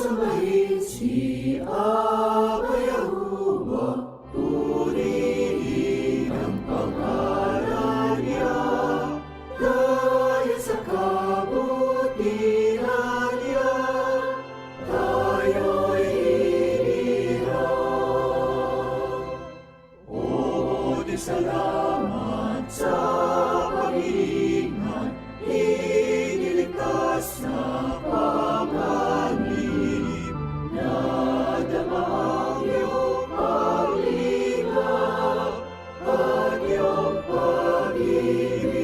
sambahin si Aba Yahuwah, purihin ang pangalan niya, dahil sa kabutihan niya, tayo'y inihaw. O di salamat sa pag-iingat, iniligtas na panganib, nadama ang iyong pag-ingat at iyong pag-ibig.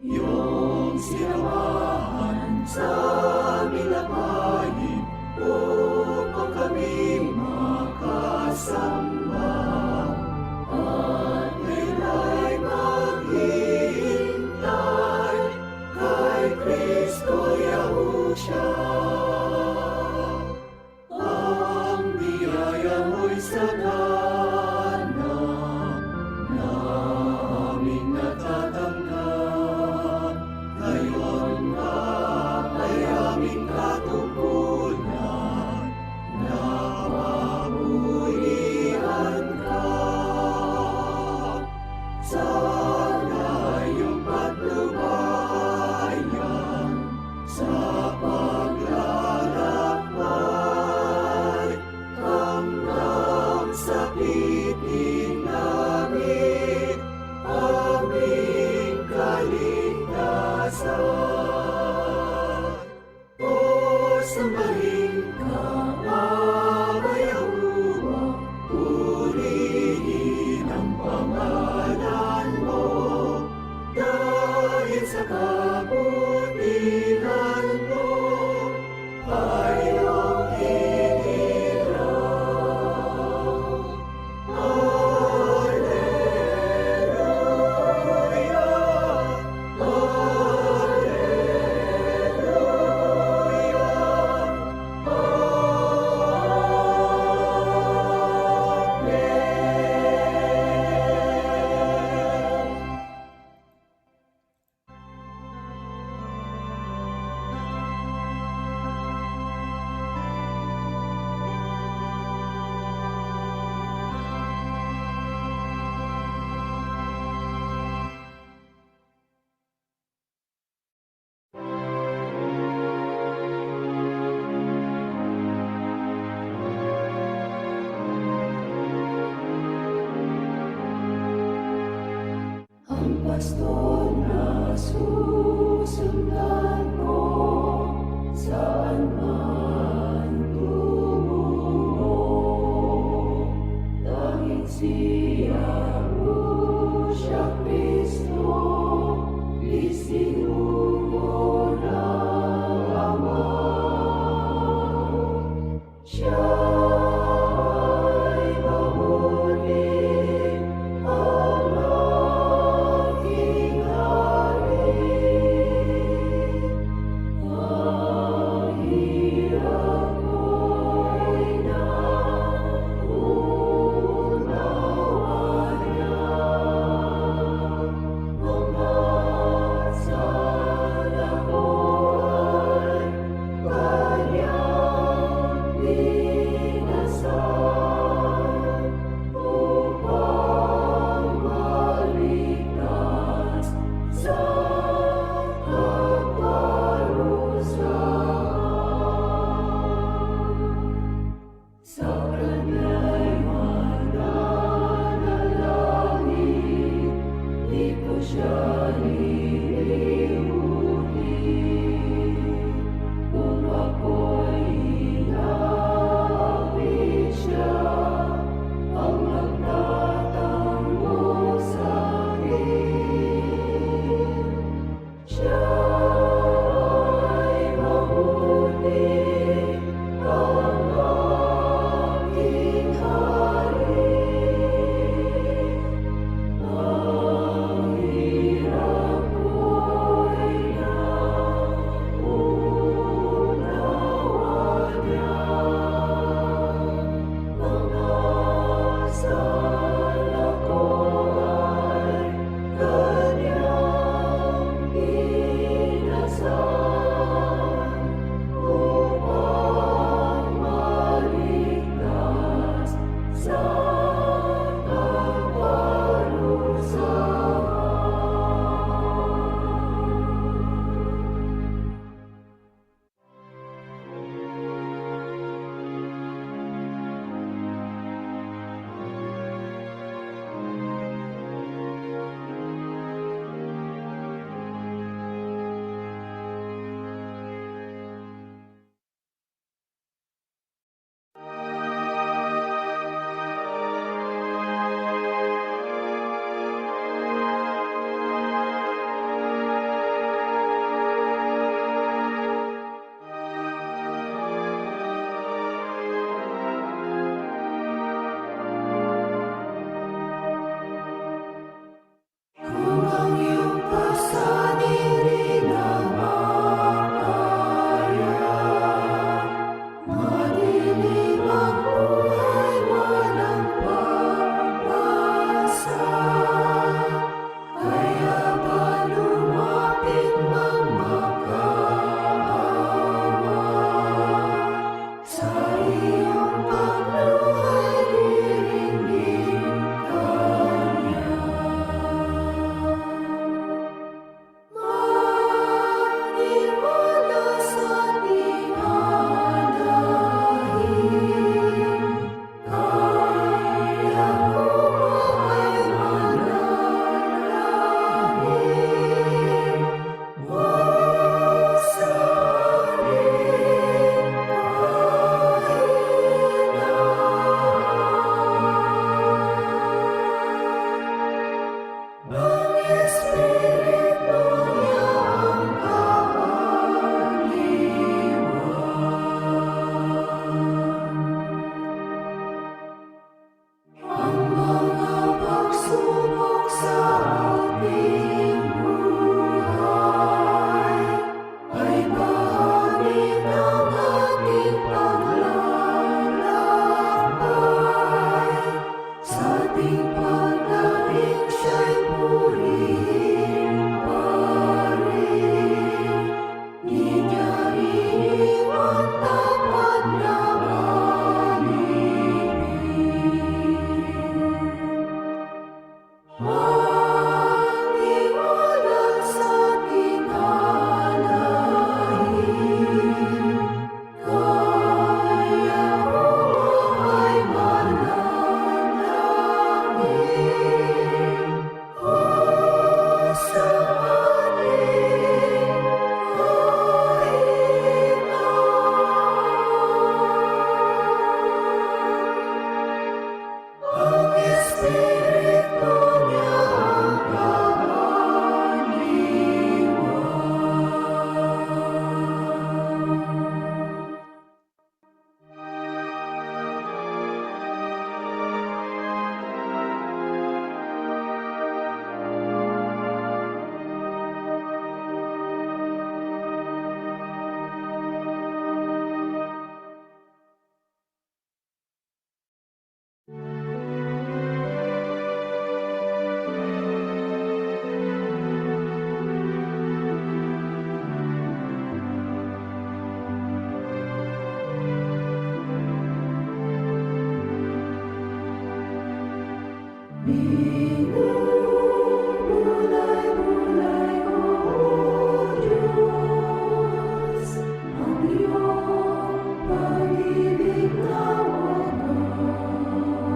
Iyong sinamahan sa aming labahin upang kami makasamba, at ngayon maghihintay kay Kristo Yahusha. Ang biyaya mo'y sagana na aming natatanggap, ngayon nga ay aming katugunan na mabuhian ka. Sana iyong patnubayan sa paglalakbay hanggang sa piling langit, aming kaligtasan. O sambahin ka, Aba Yahuwah, purihin ang pangalan mo, dahil sa kabutihan mo ay iyong inihaw. Alleluia, ang pastor na susundan ko, saan man tumungo, tanging siya siya Kristo, isinugo ng Ama. Siya'y mabuti ang aking Bulay-bulay, O Diyos, ang iyong pag-ibig na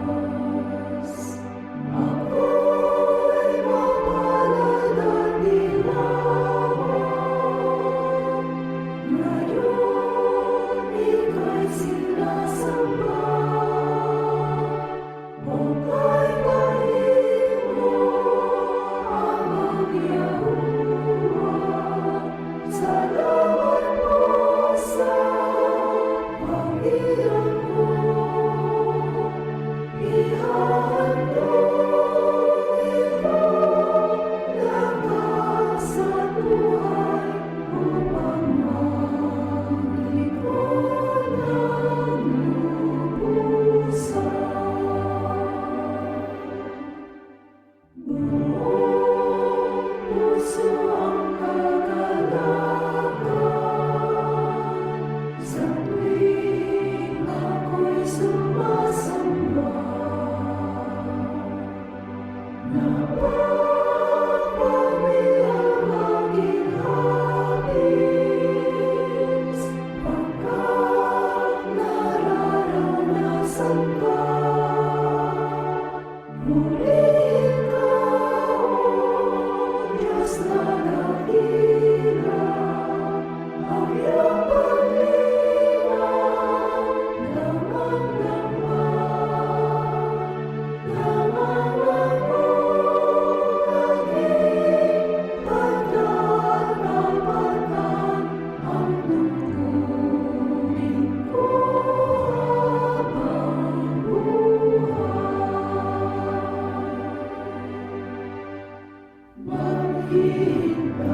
wagas. Ako'y mapalad at ginawa, ngayon ika'y sinasamba. Bukay mo, amang Yahuwah, salamat mo sa Panginoon mo. Ihahandog ito lakas at buhay upang mag-ikot ng lubusan. Buong puso ang kagalakan sa tuwing ako'y sumasamba. Napapagmi ang aking hapis pagkat nararanasan ka. Purihin ka, O Diyos na dakila, ang iyong paglinaw damang-dama. Damang-damang aking pagdarapatan ang tungkulin ko habang buhay. Maghintay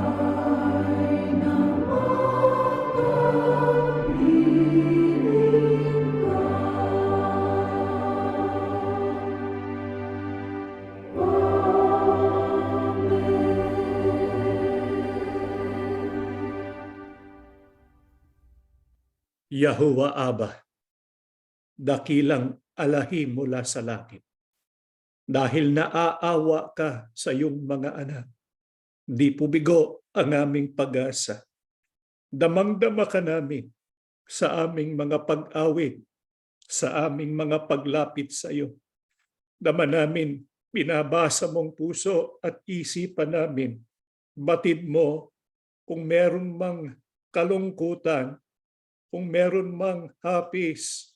na makapiling ka. Yahuwah Abba, dakilang alahi mula sa langit. Dahil naaawa ka sa iyong mga anak, di pubigo ang aming pag-asa. Damang-dama ka namin sa aming mga pag-awit, sa aming mga paglapit sa iyo. Dama namin, binabasa mong puso at isipan namin. Batid mo kung meron mang kalungkutan, kung meron mang hapis,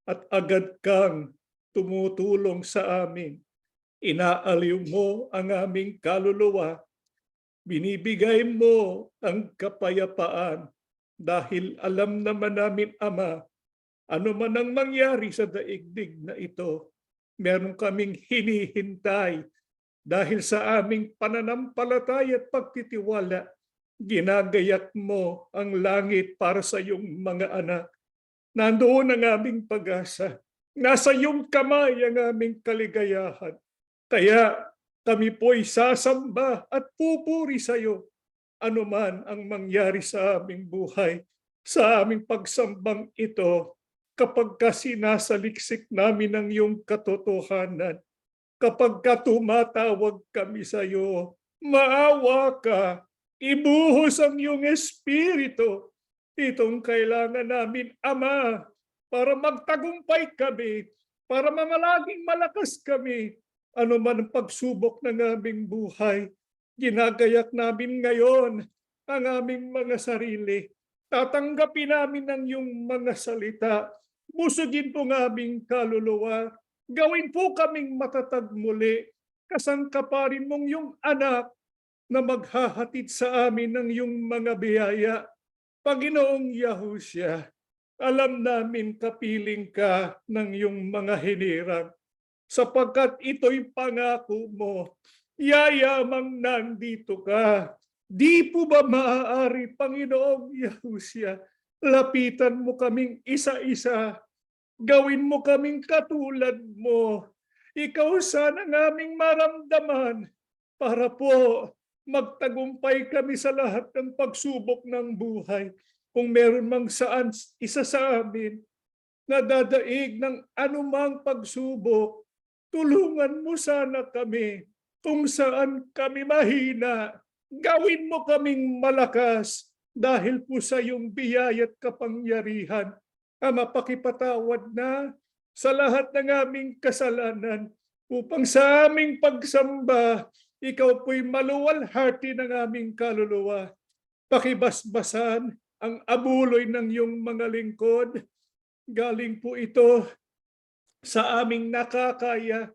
at agad kang tumutulong sa amin. Inaaliw mo ang aming kaluluwa. Binibigay mo ang kapayapaan dahil alam naman namin, Ama, ano man ang mangyari sa daigdig na ito, meron kaming hinihintay dahil sa aming pananampalataya at pagtitiwala. Ginagayak mo ang langit para sa iyong mga anak. Nandoon ang aming pag-asa. Nasa iyong kamay ang aming kaligayahan. Kaya kami po'y sasamba at pupuri sa iyo. Ano man ang mangyari sa aming buhay, sa aming pagsambang ito, kapag sinasaliksik namin ang iyong katotohanan, kapag tumatawag kami sa iyo, maawa ka, ibuhos ang iyong espiritu. Itong kailangan namin, Ama, para magtagumpay kami, para manalaging malakas kami. Ano man ang pagsubok ng aming buhay, ginagayak namin ngayon ang aming mga sarili. Tatanggapin namin ang iyong mga salita. Busugin po ng aming kaluluwa. Gawin po kaming matatag muli. Kasangkaparin mong iyong anak na maghahatid sa amin ng iyong mga biyaya. Panginoong Yahushua, alam namin kapiling ka ng iyong mga hinirang, sapagkat ito'y pangako mo. Yayamang nandito ka. Di po ba maaari, Panginoong Yahushua, lapitan mo kaming isa-isa, gawin mo kaming katulad mo. Ikaw sana ng aming maramdaman para po magtagumpay kami sa lahat ng pagsubok ng buhay. Kung meron mang saan isa sa amin na dadaig ng anumang pagsubok, tulungan mo sana kami kung saan kami mahina. Gawin mo kaming malakas dahil po sa iyong biyaya at kapangyarihan. Ama, pakipatawad na sa lahat ng aming kasalanan upang sa aming pagsamba, ikaw po'y maluwalhati ng aming kaluluwa. Pakibasbasan ang abuloy ng iyong mga lingkod. Galing po ito sa aming nakakaya,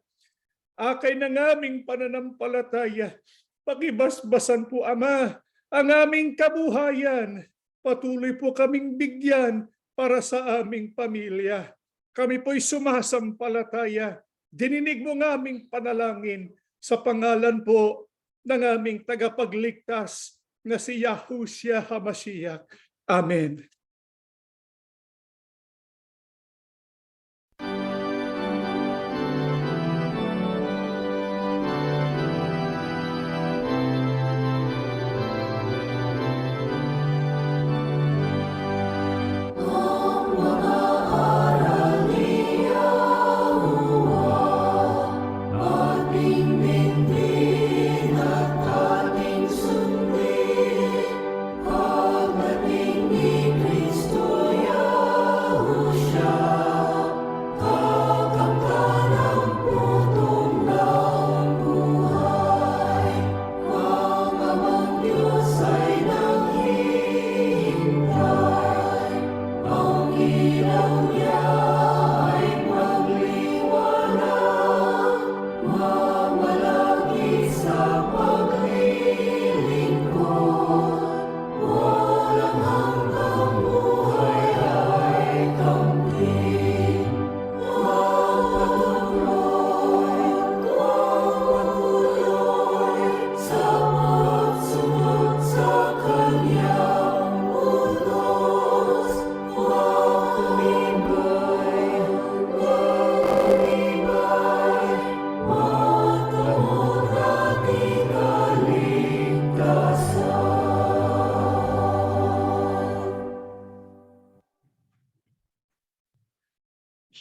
akay ng aming pananampalataya. Pakibasbasan po, Ama, ang aming kabuhayan. Patuloy po kaming bigyan para sa aming pamilya. Kami po'y sumasampalataya. Dininig mo ng aming panalangin sa pangalan po ng aming tagapagligtas na si Yahushua HaMashiach. Amen.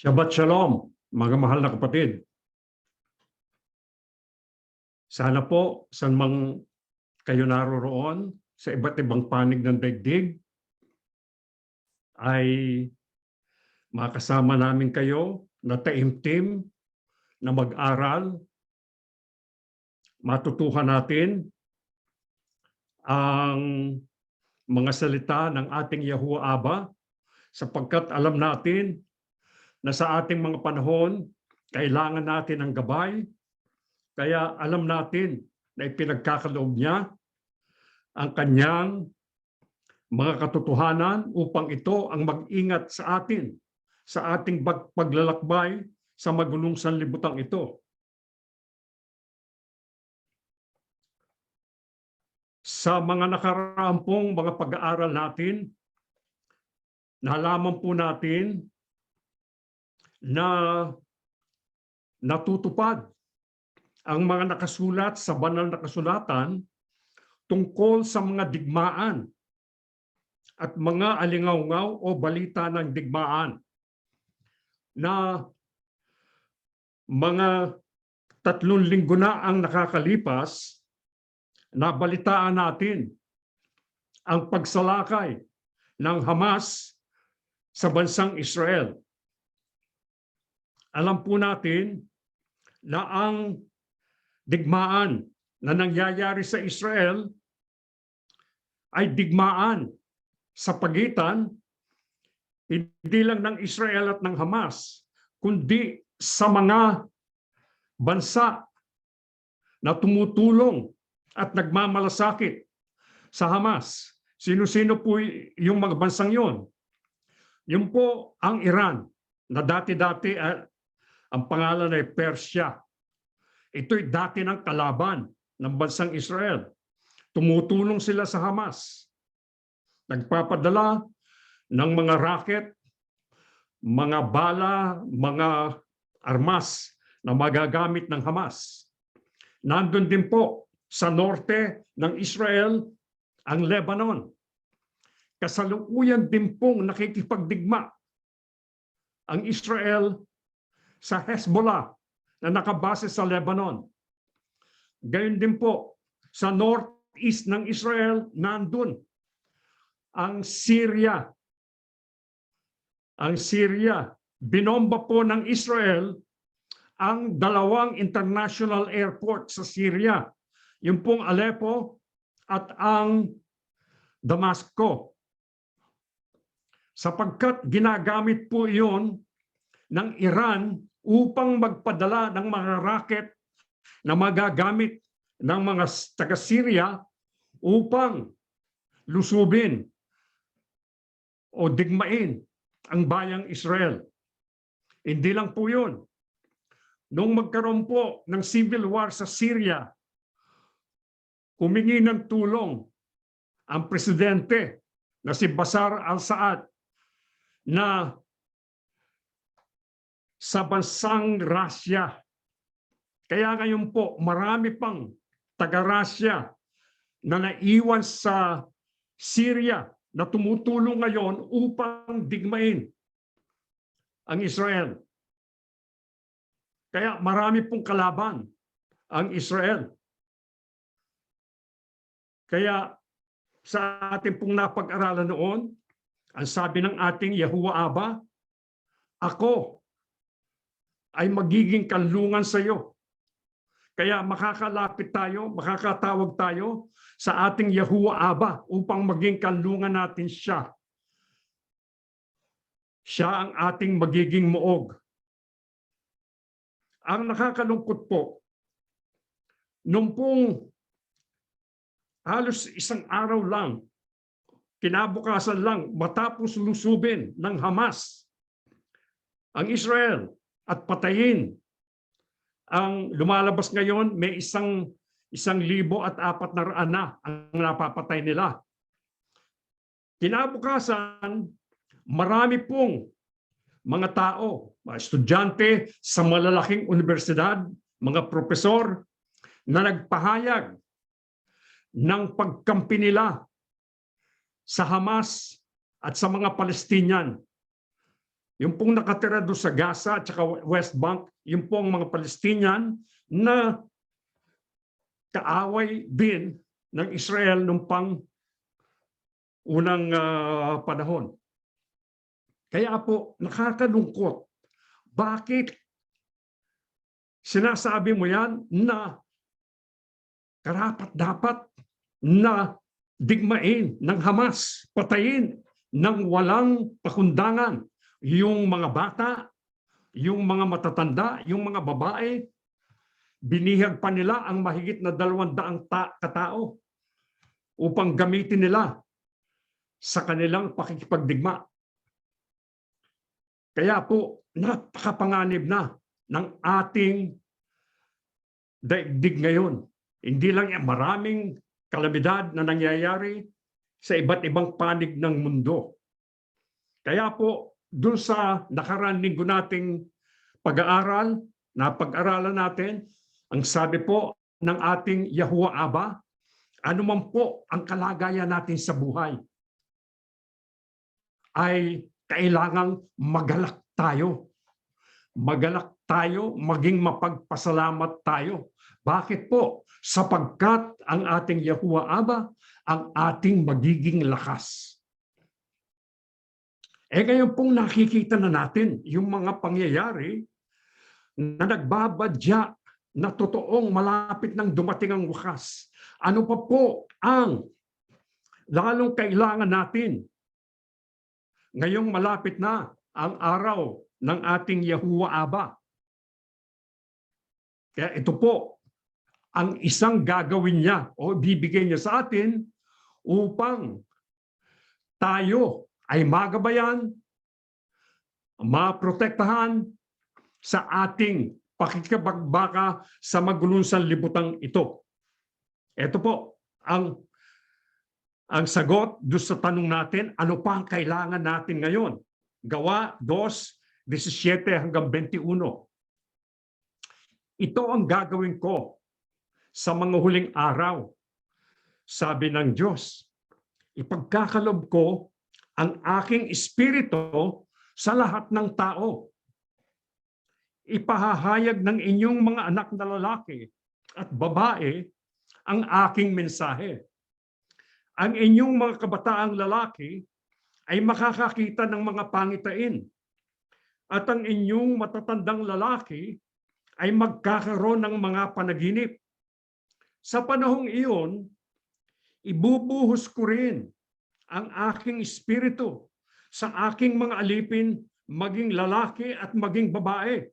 Shabbat Shalom, mga mahal na kapatid. Sana po saan mang kayo naroroon sa iba't ibang panig ng daigdig ay makasama namin kayo na taimtim na mag-aral. Matutuhan natin ang mga salita ng ating Yahuwah Abba sapagkat alam natin na sa ating mga panahon, kailangan natin ng gabay. Kaya alam natin na ipinagkakaloob niya ang kanyang mga katotohanan upang ito ang mag-ingat sa atin, sa ating paglalakbay sa magulong sanlibutang ito. Sa mga nakaraang pong mga pag-aaral natin, nalaman po natin na natutupad ang mga nakasulat sa banal na kasulatan tungkol sa mga digmaan at mga alingaungaw o balita ng digmaan na mga 3 linggo na ang nakakalipas, nabalitaan natin ang pagsalakay ng Hamas sa bansang Israel. Alam po natin na ang digmaan na nangyayari sa Israel ay digmaan sa pagitan hindi lang ng Israel at ng Hamas, kundi sa mga bansa na tumutulong at nagmamalasakit sa Hamas. Sino-sino po yung mga bansang yon? Yun po ang Iran, na dati-dati ang pangalan ay Persia. Ito'y dati ng kalaban ng bansang Israel. Tumutulong sila sa Hamas. Nagpapadala ng mga rocket, mga bala, mga armas na magagamit ng Hamas. Nandun din po sa norte ng Israel ang Lebanon. Kasalukuyan din pong nakikipagdigma ang Israel sa Hezbollah na nakabase sa Lebanon. Gayon din po, sa northeast ng Israel, nandun ang Syria. Ang Syria, binomba po ng Israel ang dalawang international airport sa Syria. Yung pong Aleppo at ang Damasco. Sapagkat ginagamit po iyon ng Iran upang magpadala ng mga rocket na magagamit ng mga taga-Syria upang lusubin o digmain ang bayang Israel. Hindi lang po yun. Nung magkaroon po ng civil war sa Syria, humingi ng tulong ang presidente na si Bashar al-Assad na sa bansang Russia. Kaya ngayon po, marami pang taga-Russia na naiwan sa Syria na tumutulong ngayon upang digmain ang Israel. Kaya marami pong kalaban ang Israel. Kaya sa ating pong napag-aralan noon, ang sabi ng ating Yahuwah Abba, ako ay magiging kanlungan sa iyo. Kaya makakalapit tayo, makakatawag tayo sa ating Yahuwah Abba upang maging kanlungan natin siya. Siya ang ating magiging muog. Ang nakakalungkot po, nung pong halos isang araw lang, kinabukasan lang, matapos lusubin ng Hamas ang Israel at patayin ang lumalabas ngayon, may 1,400 na ang napapatay nila. Kinabukasan, marami pong mga tao, mga estudyante sa malalaking universidad, mga propesor na nagpahayag ng pagkampi nila sa Hamas at sa mga Palestinian. Yung pong nakatira doon sa Gaza at saka West Bank, yung pong mga Palestinian na kaaway din ng Israel nung pang unang panahon. Kaya po, nakakalungkot. Bakit sinasabi mo yan na karapat-dapat na digmain ng Hamas, patayin ng walang pakundangan yung mga bata, yung mga matatanda, yung mga babae, binihag pa nila ang mahigit na 200 katao upang gamitin nila sa kanilang pakikipagdigma. Kaya po, napakapanganib na ng ating daigdig ngayon. Hindi lang yan, maraming kalamidad na nangyayari sa iba't ibang panig ng mundo. Kaya po, doon sa nakaraan linggo nating pag-aaral, napag-aralan natin, ang sabi po ng ating Yahuwah Abba, anuman po ang kalagayan natin sa buhay, ay kailangang magalak tayo. Magalak tayo, maging mapagpasalamat tayo. Bakit po? Sapagkat ang ating Yahuwah Abba ang ating magiging lakas. Ngayon pong nakikita na natin yung mga pangyayari na nagbabadya na totoong malapit nang dumating ang wakas. Ano pa po ang lalong kailangan natin? Ngayong malapit na ang araw ng ating Yahuwah Abba. Kaya ito po ang isang gagawin niya o bibigay niya sa atin upang tayo ay magabayan, maprotektahan sa ating pakikipagbaka sa magulong sanlibutan ito. Ito po ang sagot doon sa tanong natin, ano pa ang kailangan natin ngayon? Gawa 2:17 hanggang 21. Ito ang gagawin ko sa mga huling araw. Sabi ng Diyos, ipagkakalob ko ang aking espiritu sa lahat ng tao. ipahahayag ng inyong mga anak na lalaki at babae ang aking mensahe. Ang inyong mga kabataang lalaki ay makakakita ng mga pangitain, at ang inyong matatandang lalaki ay magkakaroon ng mga panaginip. Sa panahong iyon, ibubuhos ko rin ang aking espiritu sa aking mga alipin, maging lalaki at maging babae,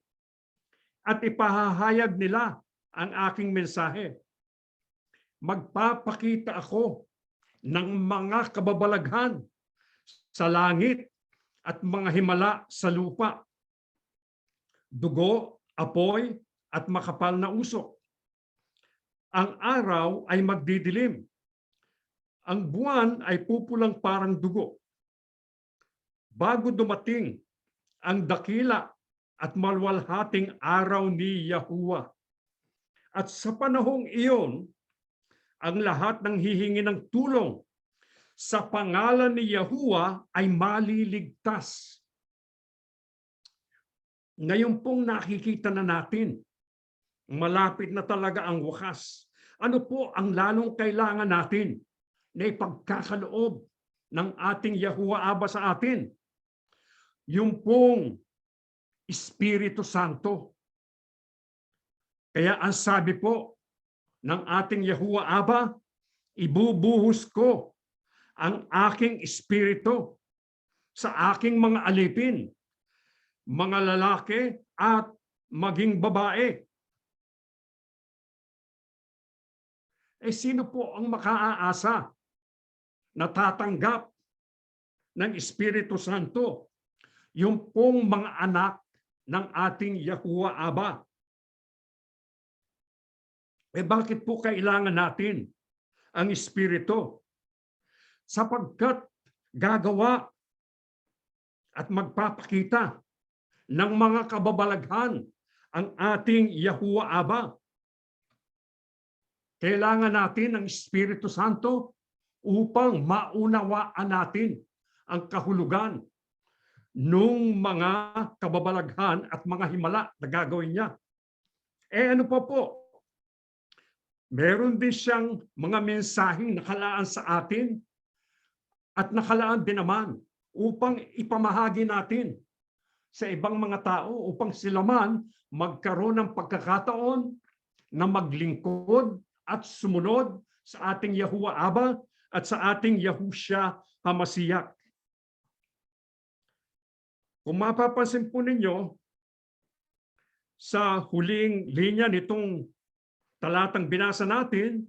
at ipahahayag nila ang aking mensahe. Magpapakita ako ng mga kababalaghan sa langit at mga himala sa lupa, dugo, apoy, at makapal na usok. Ang araw ay magdidilim. Ang buwan ay pupulang parang dugo. Bago dumating ang dakila at malwalhating araw ni Yahuwah. At sa panahong iyon, ang lahat ng hihingi ng tulong sa pangalan ni Yahuwah ay maliligtas. Ngayon pong nakikita na natin, malapit na talaga ang wakas. Ano po ang lalong kailangan natin na ipagkakaloob ng ating Yahuwah Aba sa atin? Yung pong Espiritu Santo. Kaya ang sabi po ng ating Yahuwah Aba, ibubuhos ko ang aking espiritu sa aking mga alipin, mga lalaki at maging babae. Sino po ang makaaasa na tatanggap ng Espiritu Santo? Yung pong mga anak ng ating Yahuwah Aba. Bakit po kailangan natin ang Espiritu? Sapagkat gagawa at magpapakita ng mga kababalaghan ang ating Yahuwah Aba. Kailangan natin ng Espiritu Santo upang maunawaan natin ang kahulugan nung mga kababalaghan at mga himala na gagawin niya. Ano pa po? Meron din siyang mga mensaheng nakalaan sa atin at nakalaan din naman upang ipamahagi natin sa ibang mga tao upang sila man magkaroon ng pagkakataon na maglingkod at sumunod sa ating Yahuwah Aba at sa ating Yahushua HaMashiach. Kung mapapansin po ninyo, sa huling linya nitong talatang binasa natin,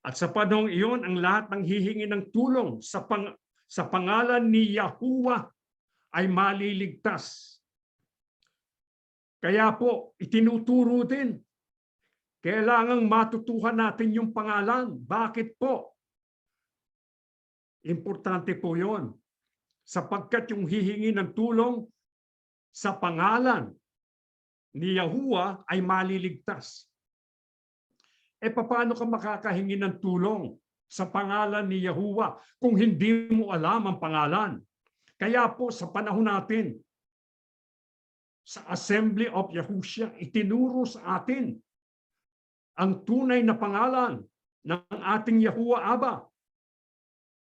at sa panahong iyon, ang lahat ng hihingi ng tulong sa pangalan ni Yahuwah ay maliligtas. Kaya po, itinuturo din, kailangang matutuhan natin yung pangalan. Bakit po? Importante po yon. Sapagkat yung hihingi ng tulong sa pangalan ni Yahuwah ay maliligtas. Paano ka makakahingi ng tulong sa pangalan ni Yahuwah kung hindi mo alam ang pangalan? Kaya po sa panahon natin, sa Assembly of Yahushua, itinuro sa atin ang tunay na pangalan ng ating Yahuwah Aba.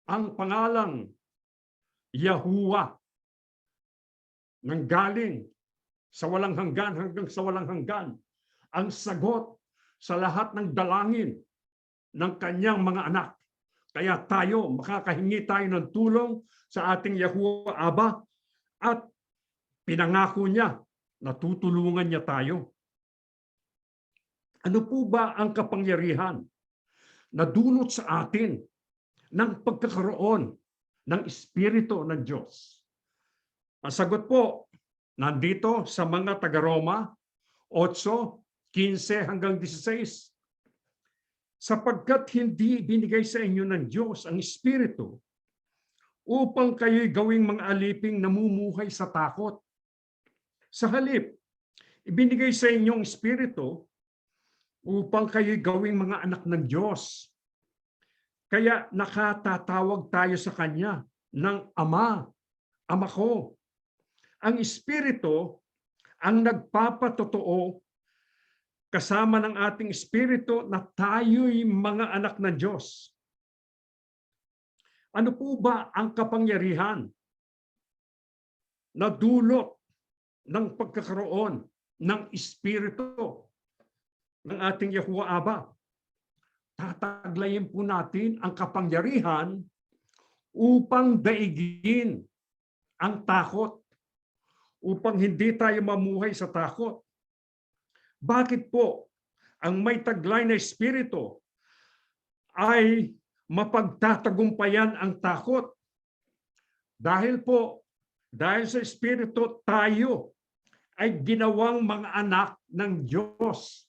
Ang pangalang Yahuwah, nang galing sa walang hanggan hanggang sa walang hanggan, ang sagot sa lahat ng dalangin ng kanyang mga anak. Kaya tayo, makakahingi tayo ng tulong sa ating Yahuwah Aba at pinangako niya na tutulungan niya tayo. Ano po ba ang kapangyarihan na dulot sa atin ng pagkakaroon ng Espiritu ng Diyos? Ang sagot po, nandito sa mga taga-Roma 8:15 hanggang 16. Sapagkat hindi binigay sa inyo ng Diyos ang Espiritu upang kayo'y gawing mga aliping namumuhay sa takot. Sa halip, ibinigay sa inyo ang Espiritu upang kayo'y gawing mga anak ng Diyos. Kaya nakatatawag tayo sa Kanya ng Ama, Ama ko. Ang Espiritu ang nagpapatotoo kasama ng ating espiritu na tayo'y mga anak ng Diyos. Ano po ba ang kapangyarihan na dulot ng pagkakaroon ng espiritu ng ating Yahuwah Abba? Tataglayin po natin ang kapangyarihan upang daigin ang takot, upang hindi tayo mamuhay sa takot. Bakit po ang may taglay na espiritu ay mapagtatagumpayan ang takot? Dahil sa espiritu tayo ay ginawang mga anak ng Diyos.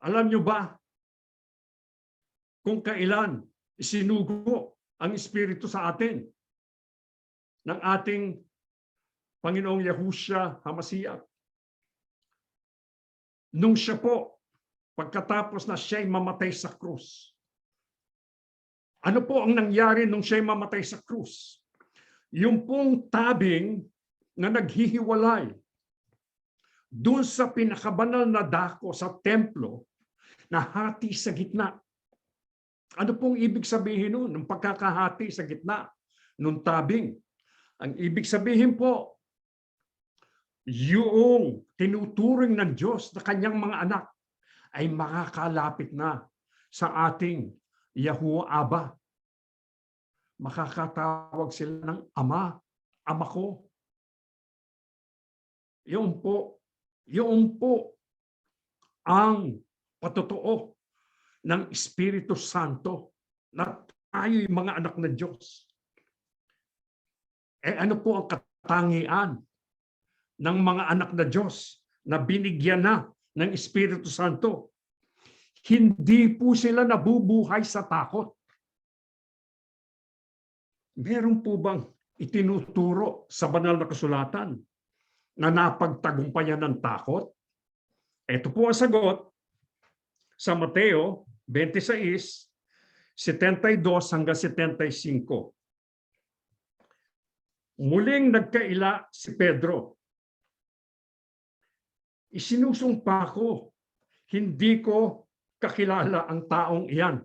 Alam nyo ba kung kailan isinugo ang espiritu sa atin ng ating Panginoong Yahushua HaMashiach? Nung siya po, pagkatapos na siya'y mamatay sa krus. Ano po ang nangyari nung siya'y mamatay sa krus? Yung pong tabing na naghihiwalay doon sa pinakabanal na dako sa templo na hati sa gitna. Ano pong ibig sabihin nun? Ng pagkakahati sa gitna nung tabing. Ang ibig sabihin po, yung tinuturing ng Diyos na kanyang mga anak ay makakalapit na sa ating Yahuwah Abba. Makakatawag sila ng Ama, Ama ko. Yun po ang patotoo ng Espiritu Santo na tayo'y mga anak ng Diyos. Ano po ang katangian ng mga anak na Diyos na binigyan na ng Espiritu Santo? Hindi po sila nabubuhay sa takot. Meron po bang itinuturo sa banal na kasulatan na napagtagumpayan ng takot? Ito po ang sagot sa Mateo 26, 72 hanggang 75. Muling nagkaila si Pedro. Isinusumpa ko, hindi ko kakilala ang taong iyan.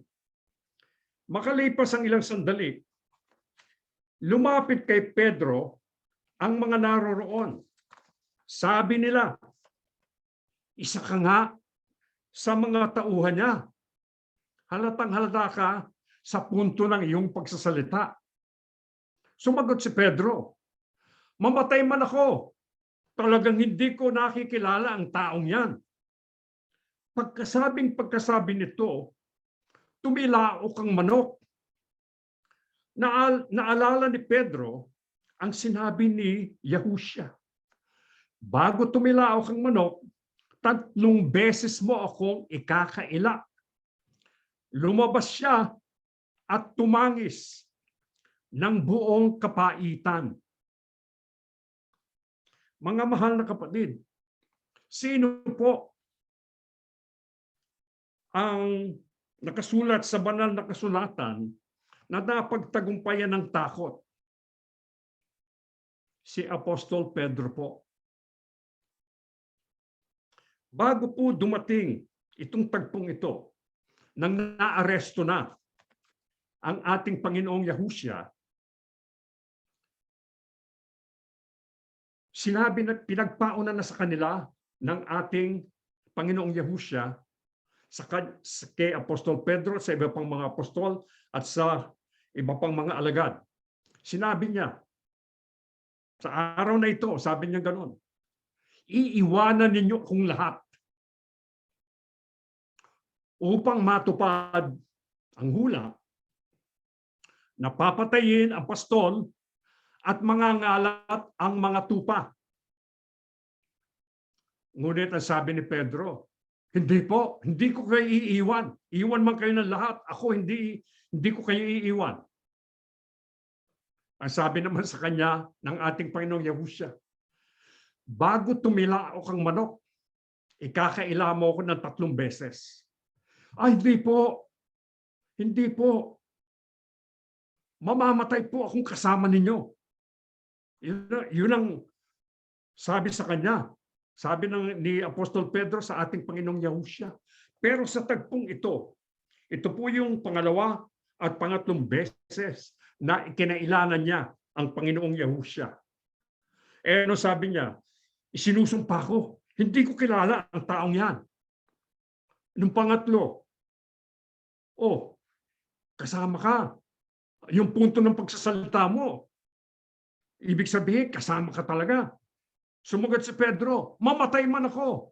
Makalipas ang ilang sandali, lumapit kay Pedro ang mga naroroon. Sabi nila, isa ka nga sa mga tauhan niya. Halatang-halata ka sa punto ng iyong pagsasalita. Sumagot si Pedro, mamatay man ako, talagang hindi ko nakikilala ang taong yan. Pagkasabi nito, tumilaok ang manok. Naalala ni Pedro ang sinabi ni Yahushua. Bago tumilaok ang manok, 3 beses mo akong ikakaila. Lumabas siya at tumangis ng buong kapaitan. Mga mahal na kapatid, sino po ang nakasulat sa banal na kasulatan na napagtagumpayan ng takot? Si Apostol Pedro po. Bago po dumating itong tagpong ito, nang naaresto na ang ating Panginoong Yahushua, sinabi na pinagpauna na sa kanila ng ating Panginoong Yahushua kay Apostol Pedro, sa iba pang mga apostol at sa iba pang mga alagad. Sinabi niya, sa araw na ito, sabi niya gano'n, iiwanan ninyo kung lahat upang matupad ang hula na papatayin ang pastol at mangangalat ang mga tupa. Ngunit ang sabi ni Pedro, hindi po, hindi ko kayo iiwan. Iwan man kayo ng lahat. Ako hindi ko kayo iiwan. Ang sabi naman sa kanya ng ating Panginoong Yahushua, bago tumilaok ang manok, ikakaila mo ako ng 3 beses. Ay, hindi po. Hindi po. Mamamatay po akong kasama ninyo. Yun ang sabi sa kanya. Sabi ni Apostol Pedro sa ating Panginoong Yahushua. Pero sa tagpong ito po yung pangalawa at pangatlong beses na ikinailanan niya ang Panginoong Yahushua. Ano sabi niya? Isinusumpa ko. Hindi ko kilala ang taong yan. Nung pangatlo, kasama ka. Yung punto ng pagsasalita mo, ibig sabihin, kasama ka talaga. Sumagot si Pedro, mamatay man ako.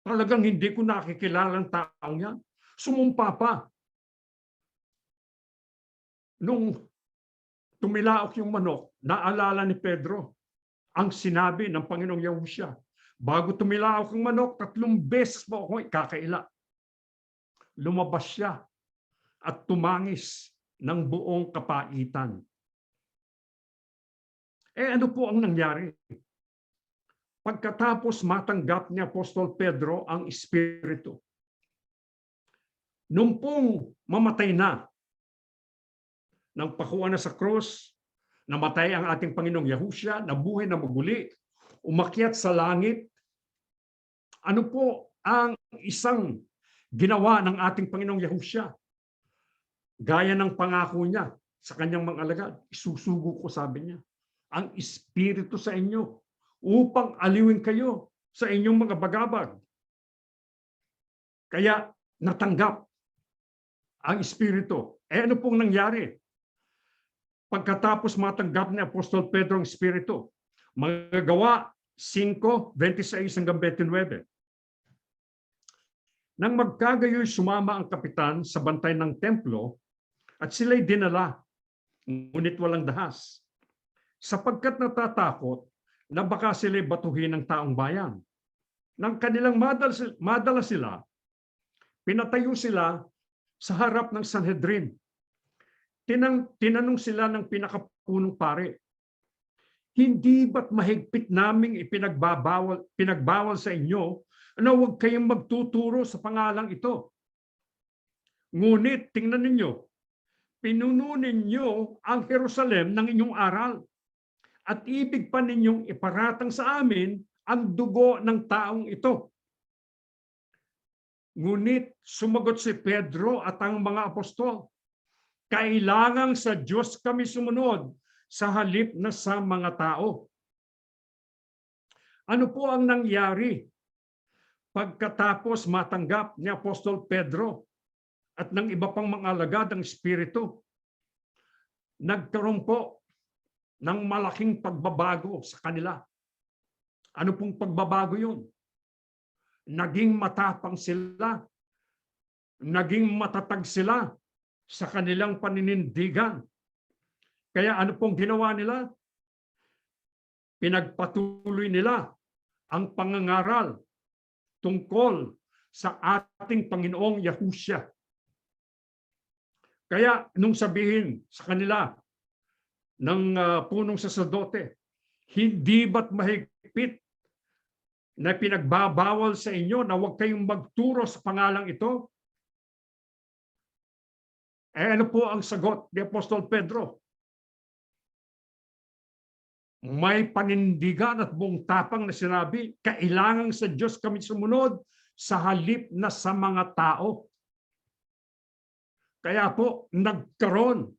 Talagang hindi ko nakikilala ang taong yan. Sumumpa pa. Nung tumilaok yung manok, naalala ni Pedro ang sinabi ng Panginoong Yahushua. Bago tumilaok ang manok, 3 beses mo ako ikakaila. Lumabas siya at tumangis ng buong kapaitan. Ano po ang nangyari? Pagkatapos matanggap ni Apostol Pedro ang Espiritu, nung pong mamatay na, nang pakuha na sa krus, namatay ang ating Panginoong Yahushua, nabuhay na maguli, umakyat sa langit, ano po ang isang ginawa ng ating Panginoong Yahushua? Gaya ng pangako niya sa kanyang mga alagad, isusugo ko, sabi niya, ang Espiritu sa inyo upang aliwin kayo sa inyong mga bagabag. Kaya natanggap ang Espiritu. Ano pong nangyari? Pagkatapos matanggap ni Apostol Pedro ang Espiritu, mga Gawa 5:26-29. Nang magkagayoy sumama ang kapitan sa bantay ng templo at sila'y dinala, ngunit walang dahas, sapagkat natatakot na baka sila'y batuhin ng taong bayan. Nang kanilang madala sila, pinatayo sila sa harap ng Sanhedrin. Tinanong sila ng pinakapunong pare, hindi ba't mahigpit naming pinagbawal sa inyo na huwag kayong magtuturo sa pangalang ito? Ngunit tingnan ninyo, pinuno ninyo ang Jerusalem ng inyong aral at ibig pa ninyong iparatang sa amin ang dugo ng taong ito. Ngunit sumagot si Pedro at ang mga apostol, kailangang sa Diyos kami sumunod sa halip na sa mga tao. Ano po ang nangyari pagkatapos matanggap ni Apostol Pedro at ng iba pang mga alagad ng Espiritu? Nagkaroon po ng malaking pagbabago sa kanila. Ano pong pagbabago yun? Naging matapang sila. Naging matatag sila sa kanilang paninindigan. Kaya ano pong ginawa nila? Pinagpatuloy nila ang pangangaral tungkol sa ating Panginoong Yahushua. Kaya nung sabihin sa kanila ng punong saserdote, hindi ba't mahigpit na pinagbabawal sa inyo na huwag kayong magturo sa pangalang ito? Ano po ang sagot ni Apostol Pedro? May panindigan at buong tapang na sinabi, kailangan sa Diyos kami sumunod sa halip na sa mga tao. Kaya po, nagkaroon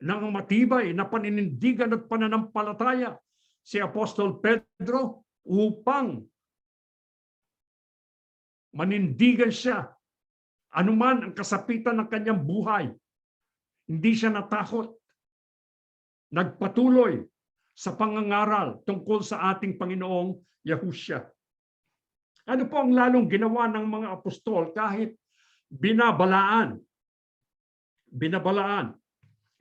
ng matibay na paninindigan at pananampalataya si Apostol Pedro upang manindigan siya anuman ang kasapitan ng kanyang buhay. Hindi siya natakot. Nagpatuloy sa pangangaral tungkol sa ating Panginoong Yahushua. Ano po ang lalong ginawa ng mga apostol kahit binabalaan?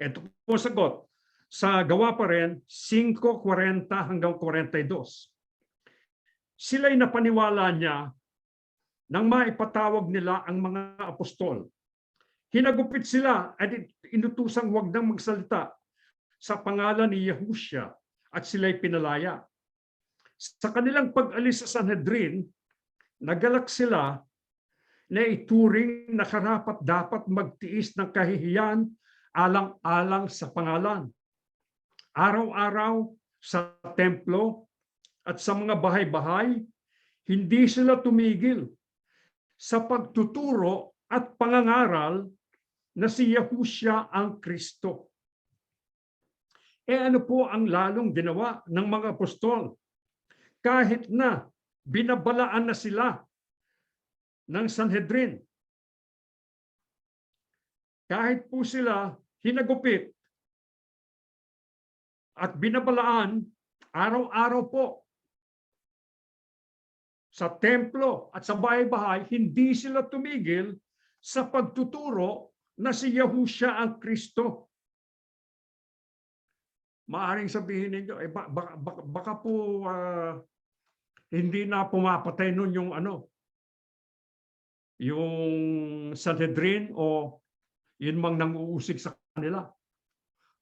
Ito po sagot sa Gawa pa rin 5:40-42. Sila'y napaniwala niya nang maipatawag nila ang mga apostol. Hinagupit sila at inutusang huwag nang magsalita sa pangalan ni Yahushua at sila'y pinalaya. Sa kanilang pag-alis sa Sanhedrin, nagalak sila na ituring na karapat dapat magtiis ng kahihiyan alang-alang sa pangalan. Araw-araw sa templo at sa mga bahay-bahay, hindi sila tumigil sa pagtuturo at pangangaral na si Yahushua ang Kristo. Ano po ang lalong ginawa ng mga apostol? Kahit na binabalaan na sila ng Sanhedrin, kahit po sila hinagupit at binabalaan, araw-araw po sa templo at sa bahay-bahay, hindi sila tumigil sa pagtuturo na si Yahushua ang Kristo. Maaring sabihin ninyo, baka po hindi na pumapatay nun yung Sanhedrin o yun mang nanguusig sa kanila.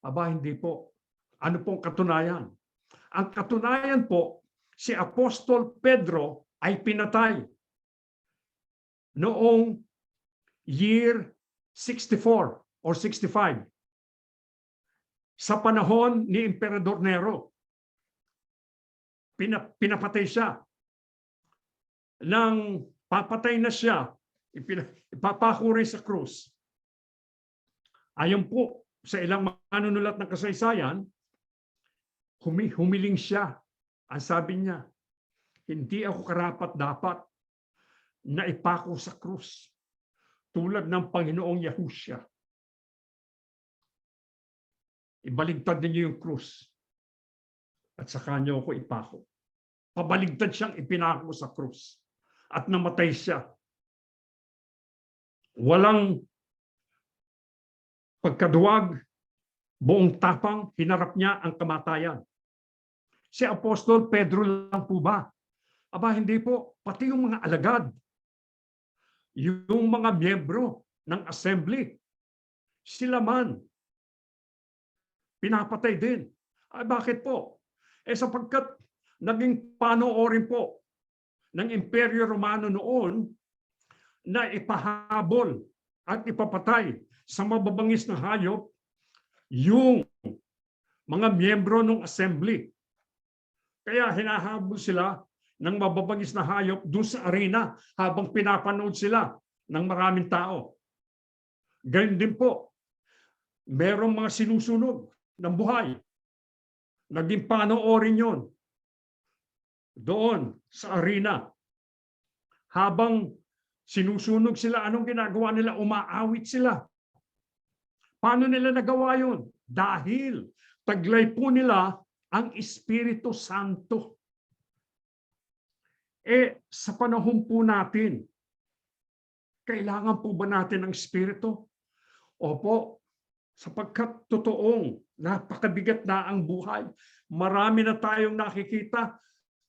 Hindi po. Ano pong katunayan? Ang katunayan po, si Apostol Pedro ay pinatay noong year 64 or 65 sa panahon ni Emperador Nero. Pinapatay siya. Nang papatay na siya, ipapako rin sa krus. Ayon po sa ilang manunulat ng kasaysayan, humiling siya. Ang sabi niya, hindi ako karapat-dapat na ipako sa krus tulad ng Panginoong Yahushua. Ibaligtad ninyo yung krus at saka niyo ako ipako. Pabaligtad siyang ipinako sa krus at namatay siya. Walang pagkaduwag, buong tapang, hinarap niya ang kamatayan. Si Apostol Pedro lang po ba? Hindi po. Pati yung mga alagad, yung mga miyembro ng assembly, sila man, pinapatay din. Bakit po? Sapagkat naging panoorin po ng Imperyo Romano noon na ipahabol at ipapatay sa mababangis na hayop yung mga miyembro ng assembly. Kaya hinahabol sila ng mababangis na hayop doon sa arena habang pinapanood sila ng maraming tao. Ganyan din po, merong mga sinusunog ng buhay. Naging panoorin yon doon sa arena. Habang sinusunog sila, anong ginagawa nila? Umaawit sila. Paano nila nagawa yun? Dahil taglay po nila ang Espiritu Santo. Sa panahon po natin, kailangan po ba natin ng Espiritu? Opo, sapagkat totoong napakabigat na ang buhay. Marami na tayong nakikita.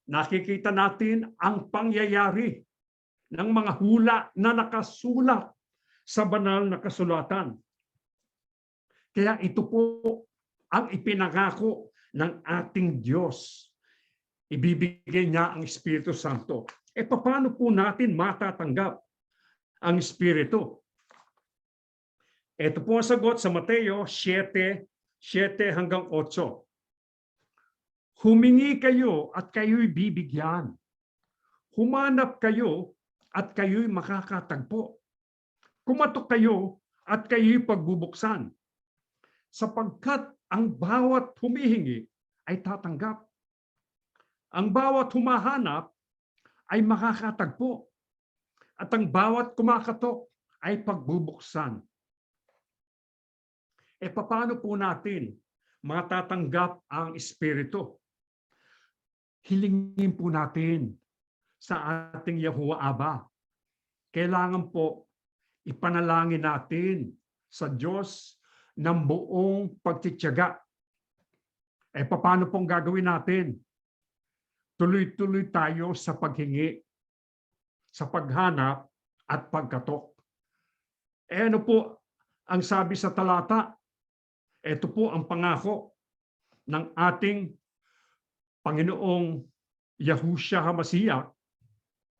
Nakikita natin ang pangyayari ng mga hula na nakasulat sa banal na kasulatan. Kaya ito po ang ipinangako ng ating Diyos. Ibibigay niya ang Espiritu Santo. Paano po natin matatanggap ang Espiritu? Ito po ang sagot sa Mateo 7:7 hanggang 8. Humingi kayo at kayo'y bibigyan. Humanap kayo at kayo'y makakatagpo. Kumatok kayo at kayo'y pagbubuksan. Sapagkat ang bawat humihingi ay tatanggap. Ang bawat humahanap ay makakatagpo. At ang bawat kumakatok ay pagbubuksan. Paano po natin matatanggap ang Espiritu? Hilingin po natin sa ating Yahuwah Abba. Kailangan po ipanalangin natin sa Diyos ng buong pagtitiyaga. Paano pong gagawin natin? Tuloy-tuloy tayo sa paghingi, sa paghanap at pagkatok. Ano po ang sabi sa talata? Ito po ang pangako ng ating Panginoong Yahushua HaMashiach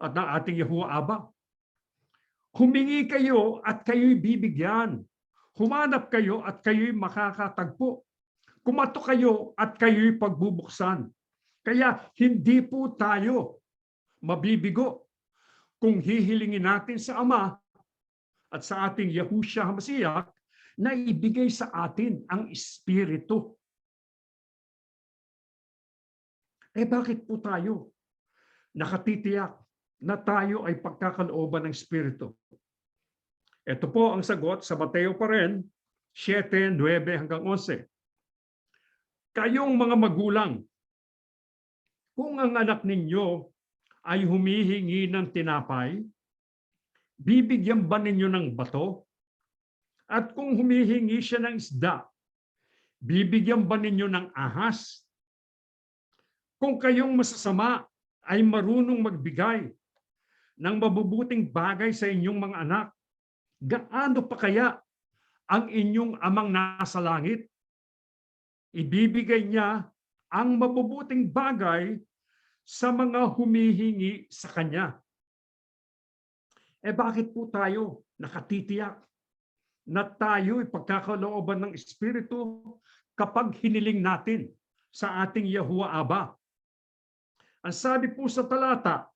at ng ating Yahuwah Abba. Humingi kayo at kayo'y bibigyan. Humanap kayo at kayo'y makakatagpo. kumato kayo at kayo'y pagbubuksan. Kaya hindi po tayo mabibigo kung hihilingin natin sa Ama at sa ating Yahushua HaMashiach na ibigay sa atin ang Espiritu. Bakit po tayo nakatitiyak na tayo ay pagkakalooban ng Espiritu? Ito po ang sagot sa Mateo pa rin, 7:9-11. Kayong mga magulang, kung ang anak ninyo ay humihingi ng tinapay, bibigyan ba ninyo ng bato? At kung humihingi siya ng isda, bibigyan ba ninyo ng ahas? Kung kayong masasama ay marunong magbigay ng mabubuting bagay sa inyong mga anak, gaano pa kaya ang inyong Amang nasa langit? Ibibigay niya ang mabubuting bagay sa mga humihingi sa Kanya. Bakit po tayo nakatitiyak na tayo ay pagkakalooban ng Espiritu kapag hiniling natin sa ating Yahuwah Aba? Ang sabi po sa talata,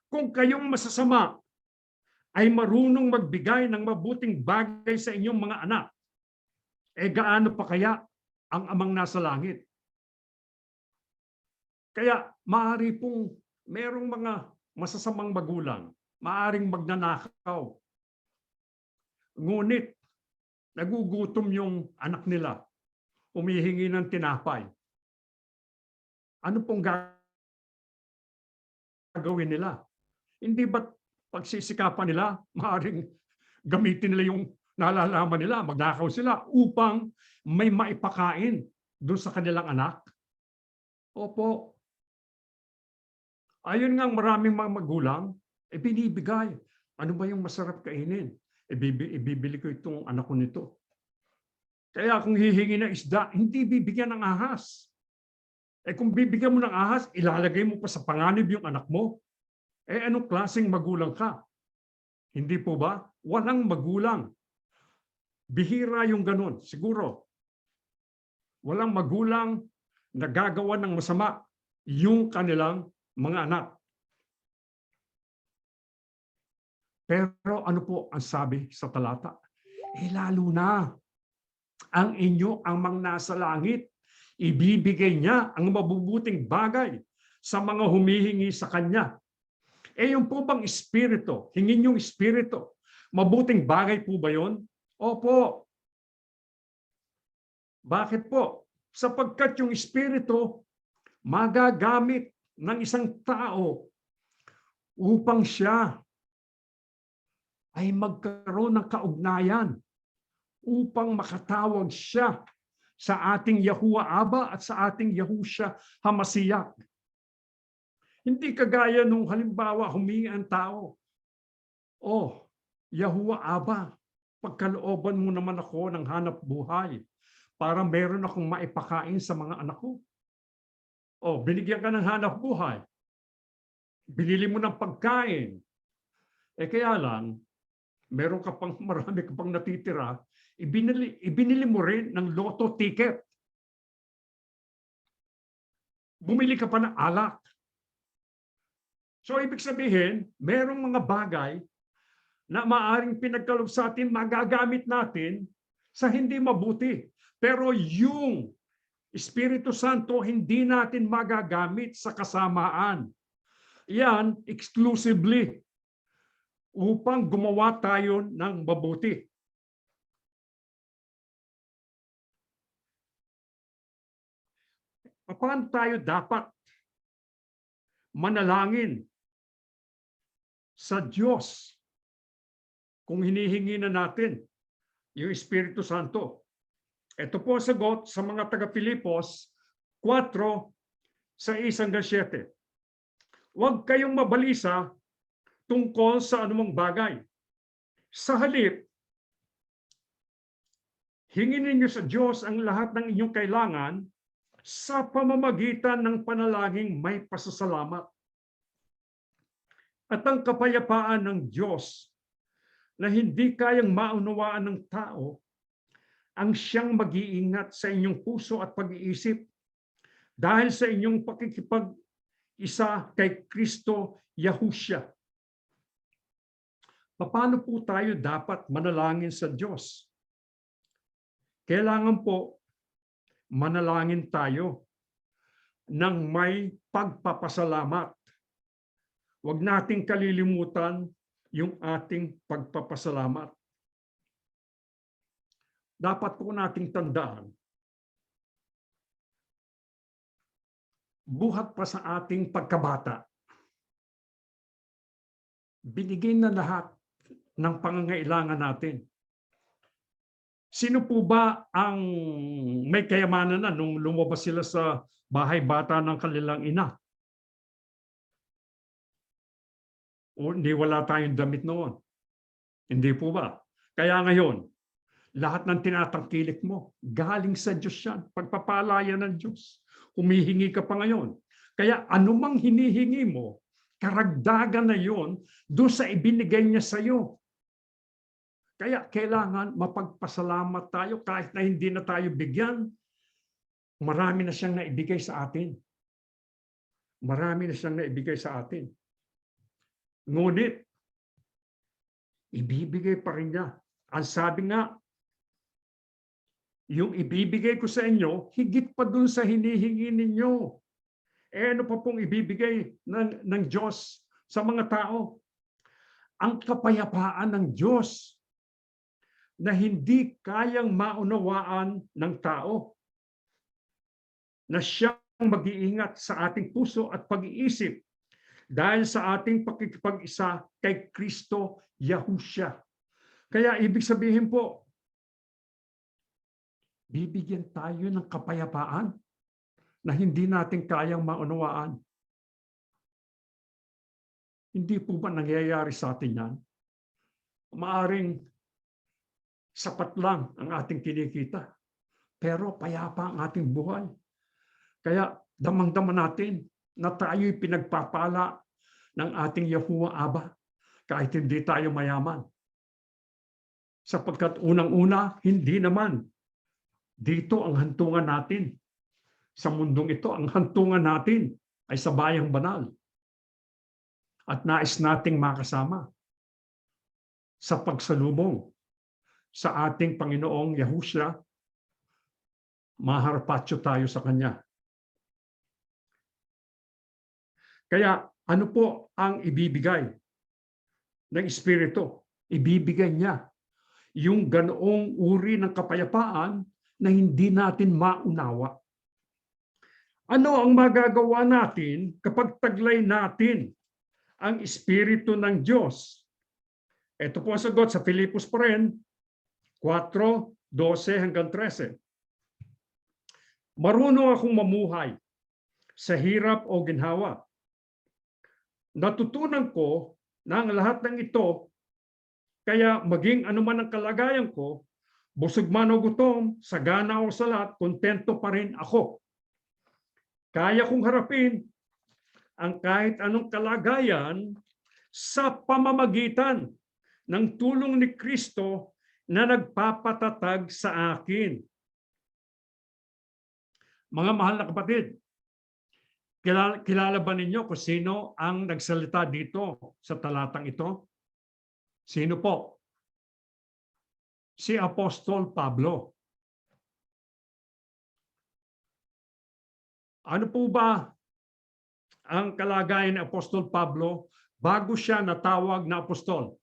kung kayong masasama ay marunong magbigay ng mabuting bagay sa inyong mga anak, gaano pa kaya ang Amang nasa langit? Kaya maaari pong merong mga masasamang magulang, maaring magnanakaw. Ngunit nagugutom yung anak nila, humihingi ng tinapay. Ano pong gagawin nila? Hindi ba pagsisikapan nila, maaaring gamitin nila yung nalalaman nila, magnakaw sila upang may maipakain doon sa kanilang anak? Opo. Ayun nga maraming mga magulang, binibigay. Ano ba yung masarap kainin? Ibibili ko itong anak ko nito. Kaya kung hihingi ng isda, hindi bibigyan ng ahas. Kung bibigyan mo ng ahas, ilalagay mo pa sa panganib yung anak mo. Anong klaseng magulang ka? Hindi po ba? Walang magulang. Bihira yung ganun. Siguro, walang magulang na gagawa ng masama yung kanilang mga anak. Pero ano po ang sabi sa talata? Lalo na ang inyo Amang nasa langit, ibibigay niya ang mabubuting bagay sa mga humihingi sa Kanya. Yung po bang Espiritu, hingin yung Espiritu, mabuting bagay po ba yun? Opo. Bakit po? Sapagkat yung Espiritu magagamit ng isang tao upang siya ay magkaroon ng kaugnayan, upang makatawag siya sa ating Yahuwah Aba at sa ating Yahushua HaMashiach. Hindi kagaya nung halimbawa humingi ang tao, Yahuwah Aba, pagkalooban mo naman ako ng hanap buhay para meron akong maipakain sa mga anak ko. Binigyan ka ng hanap buhay. Binili mo ng pagkain. Kaya lang, meron ka pang marami ka pang natitira, ibinili mo rin ng lotto ticket. Bumili ka pa ng alak. So ibig sabihin, merong mga bagay na maaring pinagkaloob sa atin, magagamit natin sa hindi mabuti. Pero yung Espiritu Santo, hindi natin magagamit sa kasamaan. Yan, exclusively, upang gumawa tayo ng mabuti. Paano tayo dapat manalangin sa Diyos kung hinihingi na natin yung Espiritu Santo? Ito po ang sagot sa mga taga-Pilipos 4:6-7. Huwag kayong mabalisa tungkol sa anumang bagay. Sa halip, hingin ninyo sa Diyos ang lahat ng inyong kailangan sa pamamagitan ng panalangin may pasasalamat. At ang kapayapaan ng Diyos na hindi kayang maunawaan ng tao ang siyang mag-iingat sa inyong puso at pag-iisip dahil sa inyong pakikipag-isa kay Kristo Yahushua. Paano po tayo dapat manalangin sa Diyos? Kailangan po manalangin tayo ng may pagpapasalamat. Huwag nating kalilimutan yung ating pagpapasalamat. Dapat po nating tandaan, buhat pa sa ating pagkabata, binigay na lahat ng pangangailangan natin. Sino po ba ang may kayamanan na nung lumabas sila sa bahay bata ng kanilang ina? O hindi wala tayong damit noon? Hindi po ba? Kaya ngayon, lahat ng tinatangkilik mo, galing sa Diyos yan. Pagpapalaya ng Diyos. Humihingi ka pa ngayon. Kaya anumang hinihingi mo, karagdagan na yon doon sa ibinigay niya sa iyo. Kaya kailangan mapagpasalamat tayo kahit na hindi na tayo bigyan. Marami na siyang naibigay sa atin. Marami na siyang naibigay sa atin. Ngunit, ibibigay pa rin niya. Ang sabi nga, yung ibibigay ko sa inyo, higit pa dun sa hinihingi ninyo. Ano pa pong ibibigay ng Diyos sa mga tao? Ang kapayapaan ng Diyos na hindi kayang maunawaan ng tao. Na siyang mag-iingat sa ating puso at pag-iisip dahil sa ating pakikipag-isa kay Kristo Yahushua. Kaya ibig sabihin po, bibigyan tayo ng kapayapaan na hindi natin kayang maunawaan. Hindi po ba nangyayari sa atin yan? Maaring sapat lang ang ating kinikita, pero payapa ang ating buhay. Kaya damang-dama natin na tayo'y pinagpapala ng ating Yahuwah Abba kahit hindi tayo mayaman. Sapagkat unang-una, hindi naman dito ang hantungan natin. Sa mundong ito, ang hantungan natin ay sa bayang banal. At nais nating makasama sa pagsalubong sa ating Panginoong Yahushua, maharapatyo tayo sa Kanya. Kaya ano po ang ibibigay ng Espiritu? Ibibigay niya yung ganoong uri ng kapayapaan na hindi natin maunawa. Ano ang magagawa natin kapag taglay natin ang Espiritu ng Diyos? Ito po ang sagot sa Filipos pa rin, 4:12-13. Marunong akong mamuhay sa hirap o ginhawa. Natutunan ko na ang lahat ng ito, kaya maging anuman ang kalagayan ko, busog man o gutom, sagana o salat, kontento pa rin ako. Kaya kong harapin ang kahit anong kalagayan sa pamamagitan ng tulong ni Kristo na nagpapatatag sa akin. Mga mahal na kapatid, kilala ba ninyo kung sino ang nagsalita dito sa talatang ito? Sino po? Si Apostol Pablo. Ano po ba ang kalagayan ni Apostol Pablo bago siya natawag na apostol?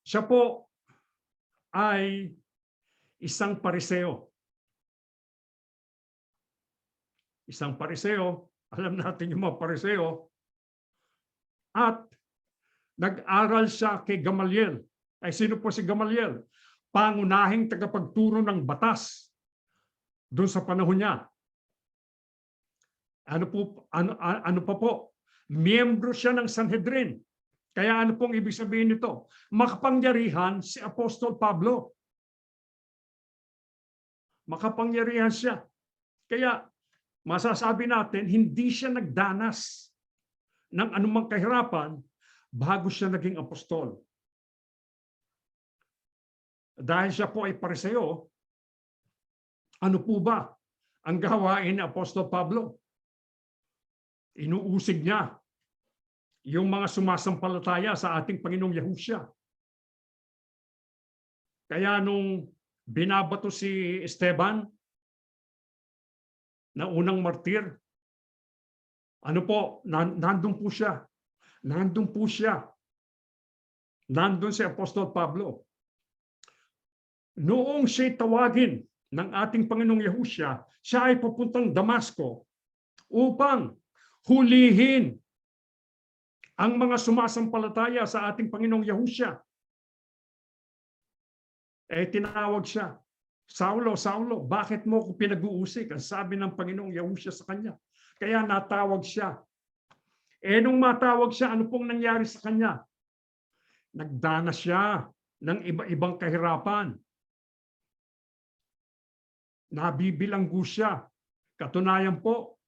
Siya po ay isang pariseo. Isang pariseo, alam natin yung mga pariseo, at nag-aral siya kay Gamaliel. Ay sino po si Gamaliel? Pangunahing tagapagturo ng batas doon sa panahon niya. Ano pa po? Miyembro siya ng Sanhedrin. Kaya ano pong ibig sabihin nito? Makapangyarihan si Apostol Pablo. Makapangyarihan siya. Kaya masasabi natin, hindi siya nagdanas ng anumang kahirapan bago siya naging apostol. dahil siya po ay Pariseo, ano po ba ang gawain ni Apostol Pablo? Inuusig niya yung mga sumasampalataya sa ating Panginoong Yahusya. Kaya nung binabato si Esteban na unang martir, ano po, nandun po siya. Nandun po siya. Nandun si Apostol Pablo. Noong siya'y tawagin ng ating Panginoong Yahusya, siya ay papuntang Damasco upang hulihin ang mga sumasampalataya sa ating Panginoong Yahusya. Tinawag siya, Saulo, Saulo, bakit mo ko pinag-uusig? Ang sabi ng Panginoong Yahusya sa kanya. Kaya natawag siya. Nung matawag siya, ano pong nangyari sa kanya? Nagdanas siya ng iba-ibang kahirapan. Nabibilanggo siya. Katunayan po,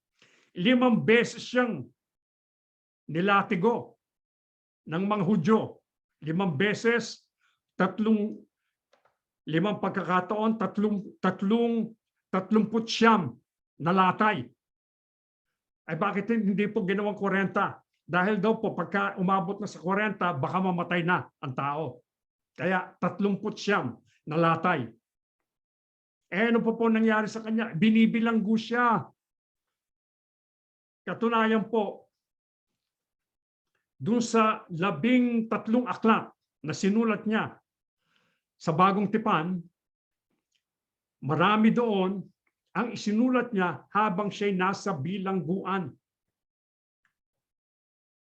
5 beses siyang nilatigo ng mga Hudyo. 5 beses, 5 pagkakataon, 39 nalatay. Ay bakit hindi po ginawang 40? Dahil daw po pagka umabot na sa 40, baka mamatay na ang tao. Kaya 39 nalatay. Ano po nangyari sa kanya? Binibilanggo siya. Katunayan po, dun sa 13 aklat na sinulat niya sa Bagong Tipan, marami doon ang isinulat niya habang siya'y nasa bilangguan.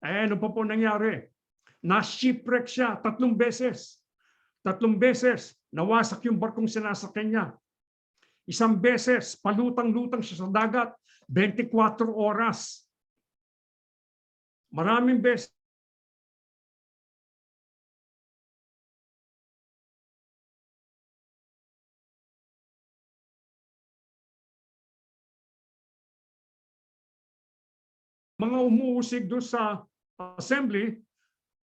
Ano pa po nangyari? Na-shipwreck siya 3 beses. 3 beses, nawasak yung barkong sinasakyan niya. 1 beses, palutang-lutang siya sa dagat, 24 oras. Maraming beses. Mga umuusig doon sa assembly,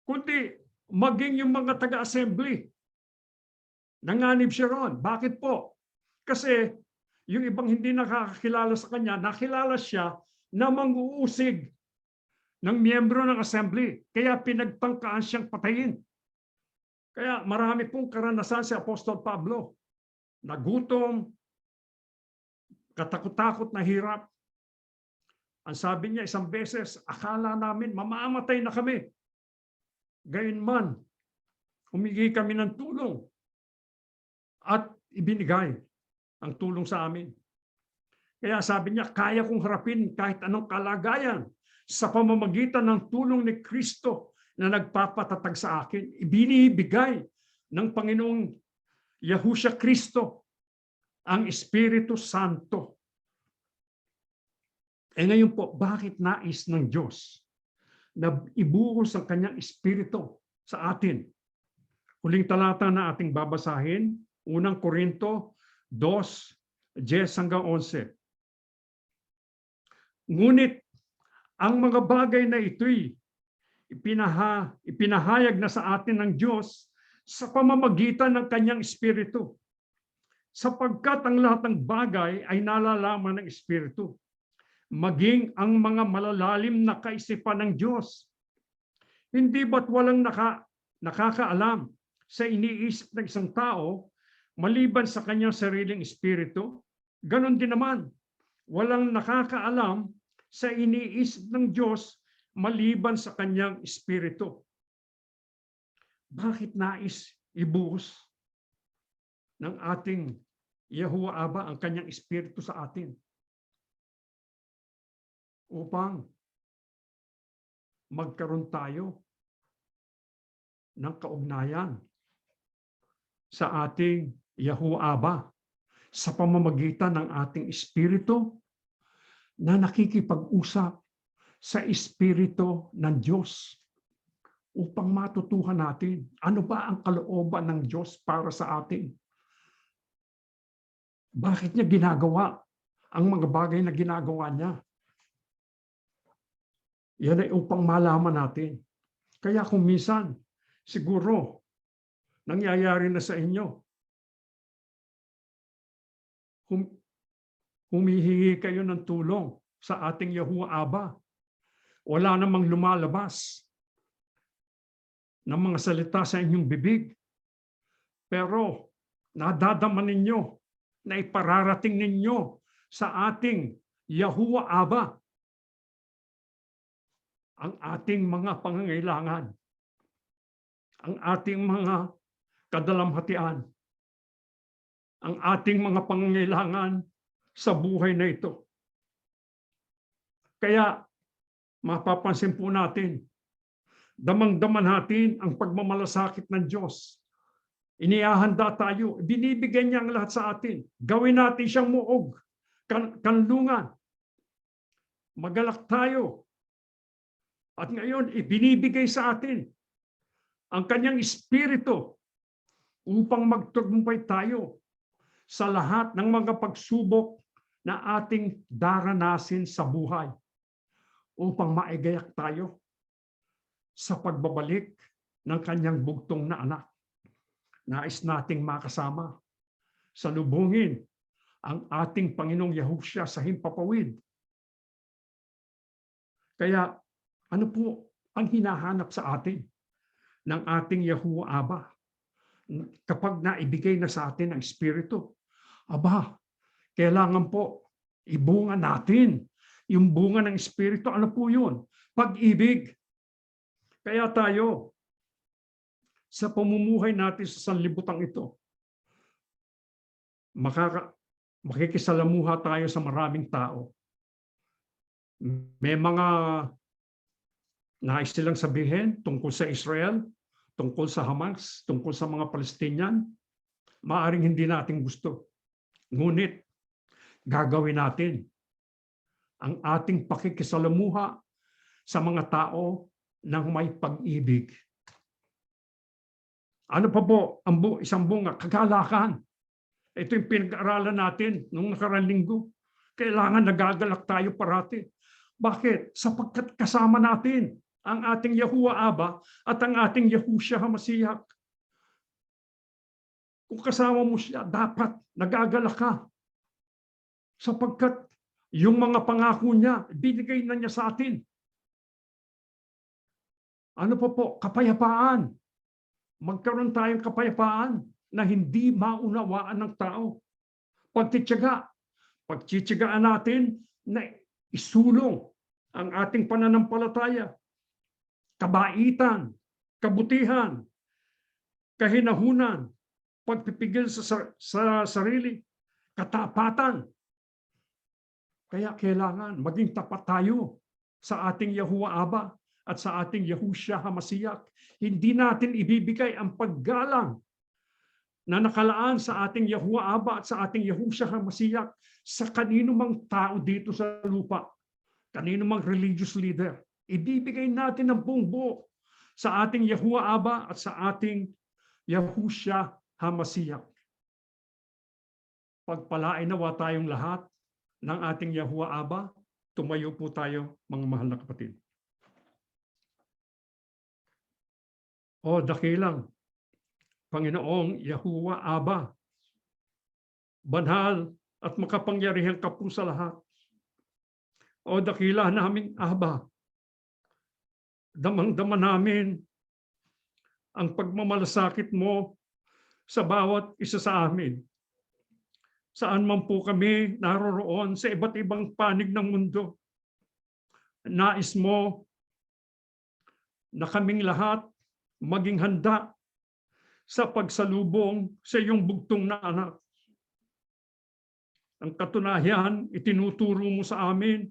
kundi maging yung mga taga-assembly. Nanganib siya ron. Bakit po? Kasi yung ibang hindi nakakakilala sa kanya, nakilala siya na mang-uusig ng miyembro ng assembly. Kaya pinagtangkaan siyang patayin. Kaya marami pong karanasan si Apostol Pablo. Nagutom, katakot-takot na hirap. Ang sabi niya 1 beses, akala namin mamamatay na kami. Gayunman, humingi kami ng tulong at ibinigay ang tulong sa amin. Kaya sabi niya, kaya kong harapin kahit anong kalagayan sa pamamagitan ng tulong ni Kristo na nagpapatatag sa akin. Ibinibigay ng Panginoong Yahusya Kristo ang Espiritu Santo. Ngayon po, bakit nais ng Diyos na ibuhos ang kanyang Espiritu sa atin? Huling talata na ating babasahin, 1 Korinto 2:10-11. Ngunit ang mga bagay na ito'y ipinahayag na sa atin ng Diyos sa pamamagitan ng kanyang Espiritu. Sapagkat ang lahat ng bagay ay nalalaman ng Espiritu, maging ang mga malalalim na kaisipan ng Diyos. Hindi ba't walang nakakaalam sa iniisip ng isang tao maliban sa kanyang sariling espiritu? Ganon din naman, walang nakakaalam sa iniisip ng Diyos maliban sa kanyang espiritu. Bakit nais ibuhos ng ating Yahuwah Aba ang kanyang espiritu sa atin? Upang magkaroon tayo ng kaugnayan sa ating Yahuwah Aba sa pamamagitan ng ating espiritu na nakikipag-usap sa espiritu ng Diyos upang matutuhan natin ano ba ang kalooban ng Diyos para sa atin. Bakit niya ginagawa ang mga bagay na ginagawa niya? Yan ay upang malaman natin. Kaya kung minsan, siguro, nangyayari na sa inyo, hum- humihingi kayo ng tulong sa ating Yahuwah Aba. Wala namang lumalabas ng mga salita sa inyong bibig. Pero nadadama ninyo na ipararating ninyo sa ating Yahuwah Aba ang ating mga pangangailangan, ang ating mga kadalamhatian, ang ating mga pangangailangan sa buhay na ito. Kaya mapapansin po natin, damang-dama natin ang pagmamalasakit ng Diyos. Inihahanda tayo, binibigay niya ang lahat sa atin. Gawin natin siyang muog, kanlungan. Magalak tayo. At ngayon, ibinibigay sa atin ang kanyang espiritu upang magtagumpay tayo sa lahat ng mga pagsubok na ating daranasin sa buhay, upang maigayak tayo sa pagbabalik ng kanyang bugtong na anak. Nais nating makasama, salubungin ang ating Panginoong Yahushua sa himpapawid. Kaya ano po ang hinahanap sa atin ng ating Yahuwah Aba? Kapag naibigay na sa atin ang Espiritu, aba, kailangan po ibunga natin yung bunga ng Espiritu. Ano po yun? Pag-ibig. Kaya tayo, sa pamumuhay natin sa sanlibutan ito, makikisalamuha tayo sa maraming tao. May mga nais silang sabihin tungkol sa Israel, tungkol sa Hamas, tungkol sa mga Palestinian. Maaring hindi natin gusto. Ngunit, gagawin natin ang ating pakikisalamuha sa mga tao ng may pag-ibig. Ano pa po ang isang bunga? Kagalakan. Ito yung pinag-aralan natin nung nakaraang linggo. Kailangan nagagalak tayo parati. Bakit? Sapagkat kasama natin ang ating Yahuwah Aba at ang ating Yahushua HaMashiach. Kung kasama mo siya, dapat nagagalak ka. Sapagkat yung mga pangako niya, binigay na niya sa atin. Ano pa po? Kapayapaan. Magkaroon tayong kapayapaan na hindi maunawaan ng tao. Pagtitiyagaan natin na isulong ang ating pananampalataya, kabaitan, kabutihan, kahinahunan, pagpipigil sa sarili, katapatan. Kaya kailangan maging tapat tayo sa ating Yahuwah Aba at sa ating Yahushua HaMashiach. Hindi natin ibibigay ang paggalang na nakalaan sa ating Yahuwah Aba at sa ating Yahushua HaMashiach sa kanino mang tao dito sa lupa, kanino mang religious leader. Ibibigay natin ang buong buo sa ating Yahuwah Aba at sa ating Yahushua HaMashiach. Pagpalain nawa tayong lahat ng ating Yahuwah Aba. Tumayo po tayo, mga mahal na kapatid. O dakilang Panginoong Yahuwah Aba, banal at makapangyarihan ka po sa lahat. O dakila naming Aba, damang-dama namin ang pagmamalasakit mo sa bawat isa sa amin. Saan man po kami naroroon sa iba't ibang panig ng mundo, nais mo na kaming lahat maging handa sa pagsalubong sa iyong bugtong na anak. Ang katunayan, itinuturo mo sa amin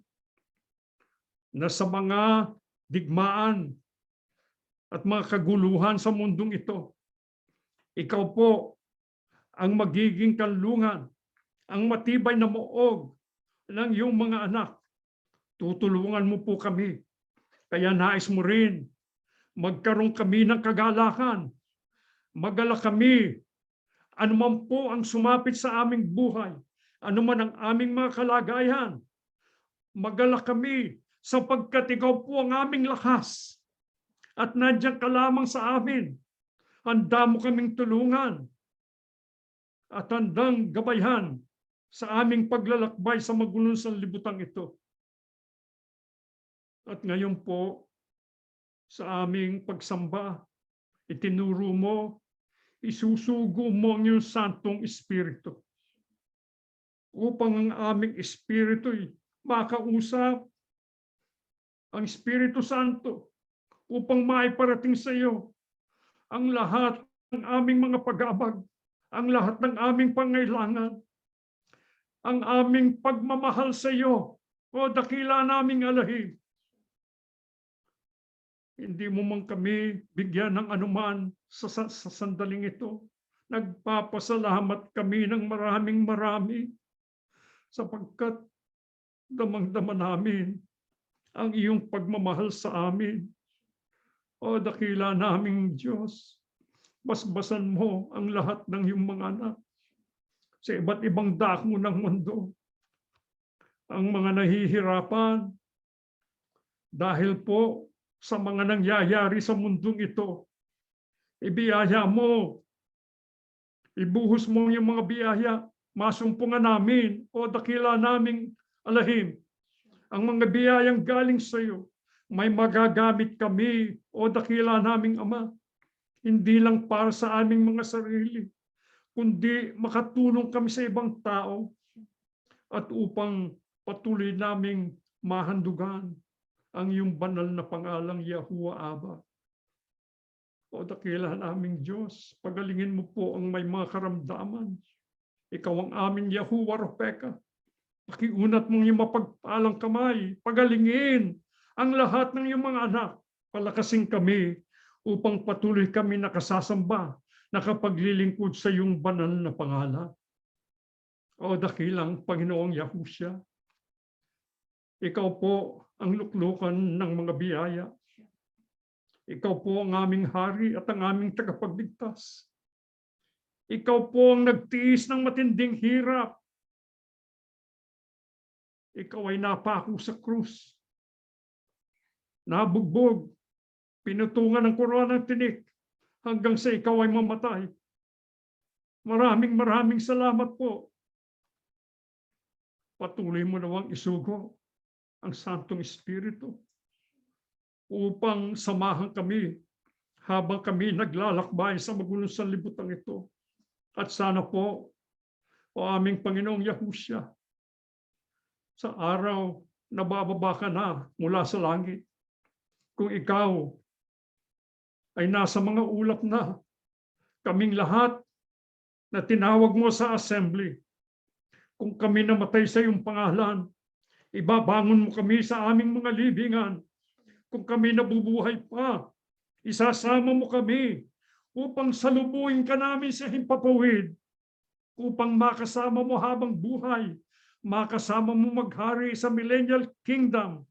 na sa mga digmaan at mga kaguluhan sa mundong ito, ikaw po ang magiging kanlungan, ang matibay na muog ng iyong mga anak. Tutulungan mo po kami. Kaya nais mo rin magkaroon kami ng kagalakan. Magalak kami. Ano man po ang sumapit sa aming buhay, ano man ang aming mga kalagayan, magalak kami sapagkat ikaw po ang aming lakas. At nandiyan ka lamang sa amin. Handa mo kaming tulungan at handang gabayan sa aming paglalakbay sa magulong sanlibutan ito. At ngayon po, sa aming pagsamba, itinuro mo, isusugo mo ang iyong Santong Espiritu upang ang aming espiritu'y makausap ang Espiritu Santo upang maiparating sa iyo ang lahat ng aming mga pag-abag, ang lahat ng aming pangailangan, ang aming pagmamahal sa iyo, o dakila naming alahim. Hindi mo man kami bigyan ng anuman sa sandaling ito. Nagpapasalamat kami ng maraming sapagkat damang-dama namin ang iyong pagmamahal sa amin. O dakila naming Diyos, basbasan mo ang lahat ng iyong mga anak sa iba't ibang dako ng mundo. Ang mga nahihirapan dahil po sa mga nangyayari sa mundong ito, ibiyaya mo, ibuhos mo yung mga biyaya, masumpungan namin, o dakila naming alahim, ang mga biyayang galing sa iyo, may magagamit kami, o dakila naming Ama, hindi lang para sa aming mga sarili, kundi makatulong kami sa ibang tao, at upang patuloy naming mahandugan ang iyong banal na pangalang Yahuwah Abba. O dakila naming Diyos, pagalingin mo po ang may mga karamdaman. Ikaw ang aming Yahuwah Ropeka. Pakiunat mong iyong mapagpalang kamay, pagalingin ang lahat ng iyong mga anak. Palakasin kami upang patuloy kami nakasasamba, nakapaglilingkod sa iyong banal na pangalan. O dakilang Panginoong Yahushua, ikaw po ang luklukan ng mga biyaya. Ikaw po ang aming hari at ang aming tagapagligtas. Ikaw po ang nagtiis ng matinding hirap. Ikaw ay napako sa krus. Nabugbog, pinutungan ng korona ng tinik hanggang sa ikaw ay mamatay. Maraming salamat po. Patuloy mo nawang isugo ang Santong Espiritu upang samahan kami habang kami naglalakbay sa magulong sanlibutan ito. At sana po, o aming Panginoong Yahushua, sa araw na bababa ka na mula sa langit, kung ikaw ay nasa mga ulap na, kaming lahat na tinawag mo sa assembly, kung kami namatay sa iyong pangalan, ibabangon mo kami sa aming mga libingan. Kung kami nabubuhay pa, isasama mo kami upang salubuin ka namin sa himpapawid, upang makasama mo habang buhay, makasama mo maghari sa millennial kingdom,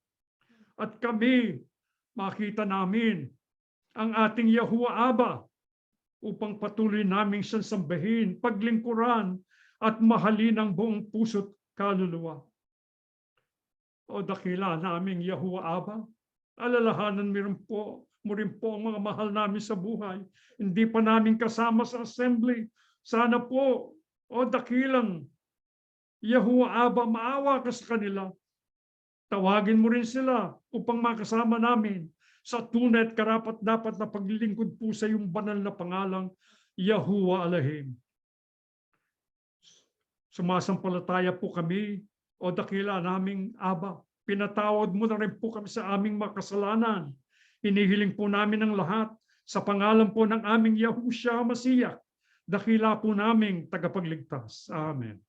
at kami makita namin ang ating Yahuwah Abba upang patuloy naming siyang sambahin, paglingkuran, at mahalin ang buong puso't kaluluwa. O dakila naming Yahuwah Abba, alalahanan mo rin po ang mga mahal namin sa buhay. Hindi pa namin kasama sa assembly. Sana po, o dakilang Yahuwah Abba, maawa ka sa kanila. Tawagin mo rin sila upang makasama namin sa tunay at karapat-dapat na paglilingkod po sa iyong banal na pangalang Yahuwah Alahim. Sumasampalataya po kami, o dakila naming Aba. Pinatawad mo na rin po kami sa aming mga kasalanan. Hinihiling po namin ang lahat sa pangalan po ng aming Yahushua Masiyak. Dakila po naming tagapagligtas. Amen.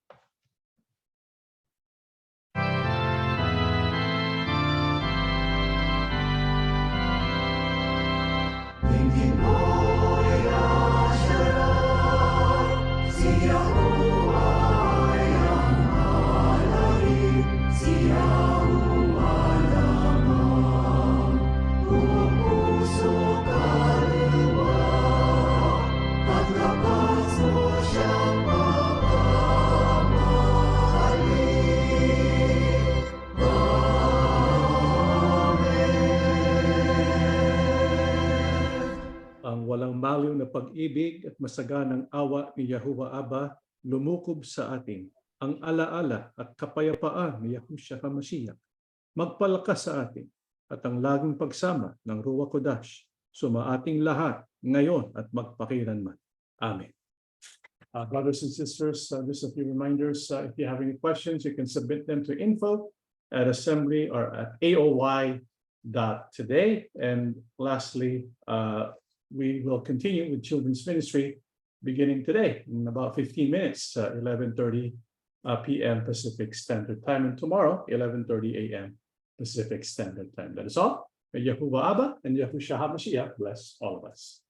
Ang walang maliw na pag-ibig at masaganang awa ni Yahuwah Abba lumukob sa atin ang alaala at kapayapaan ni Yahushua HaMashiach magpalakas sa atin at ang laging pagsama ng Ruach Kodash sumaating lahat ngayon at magpakilanman. Amen. Brothers and sisters, just a few reminders. If you have any questions, you can submit them to info@assembly or at aoy.today. And lastly, we will continue with children's ministry beginning today in about 15 minutes, 11:30 p.m. Pacific Standard Time, and tomorrow, 11:30 a.m. Pacific Standard Time. That is all. May Yahuwah Abba and Yahushua HaMashiach bless all of us.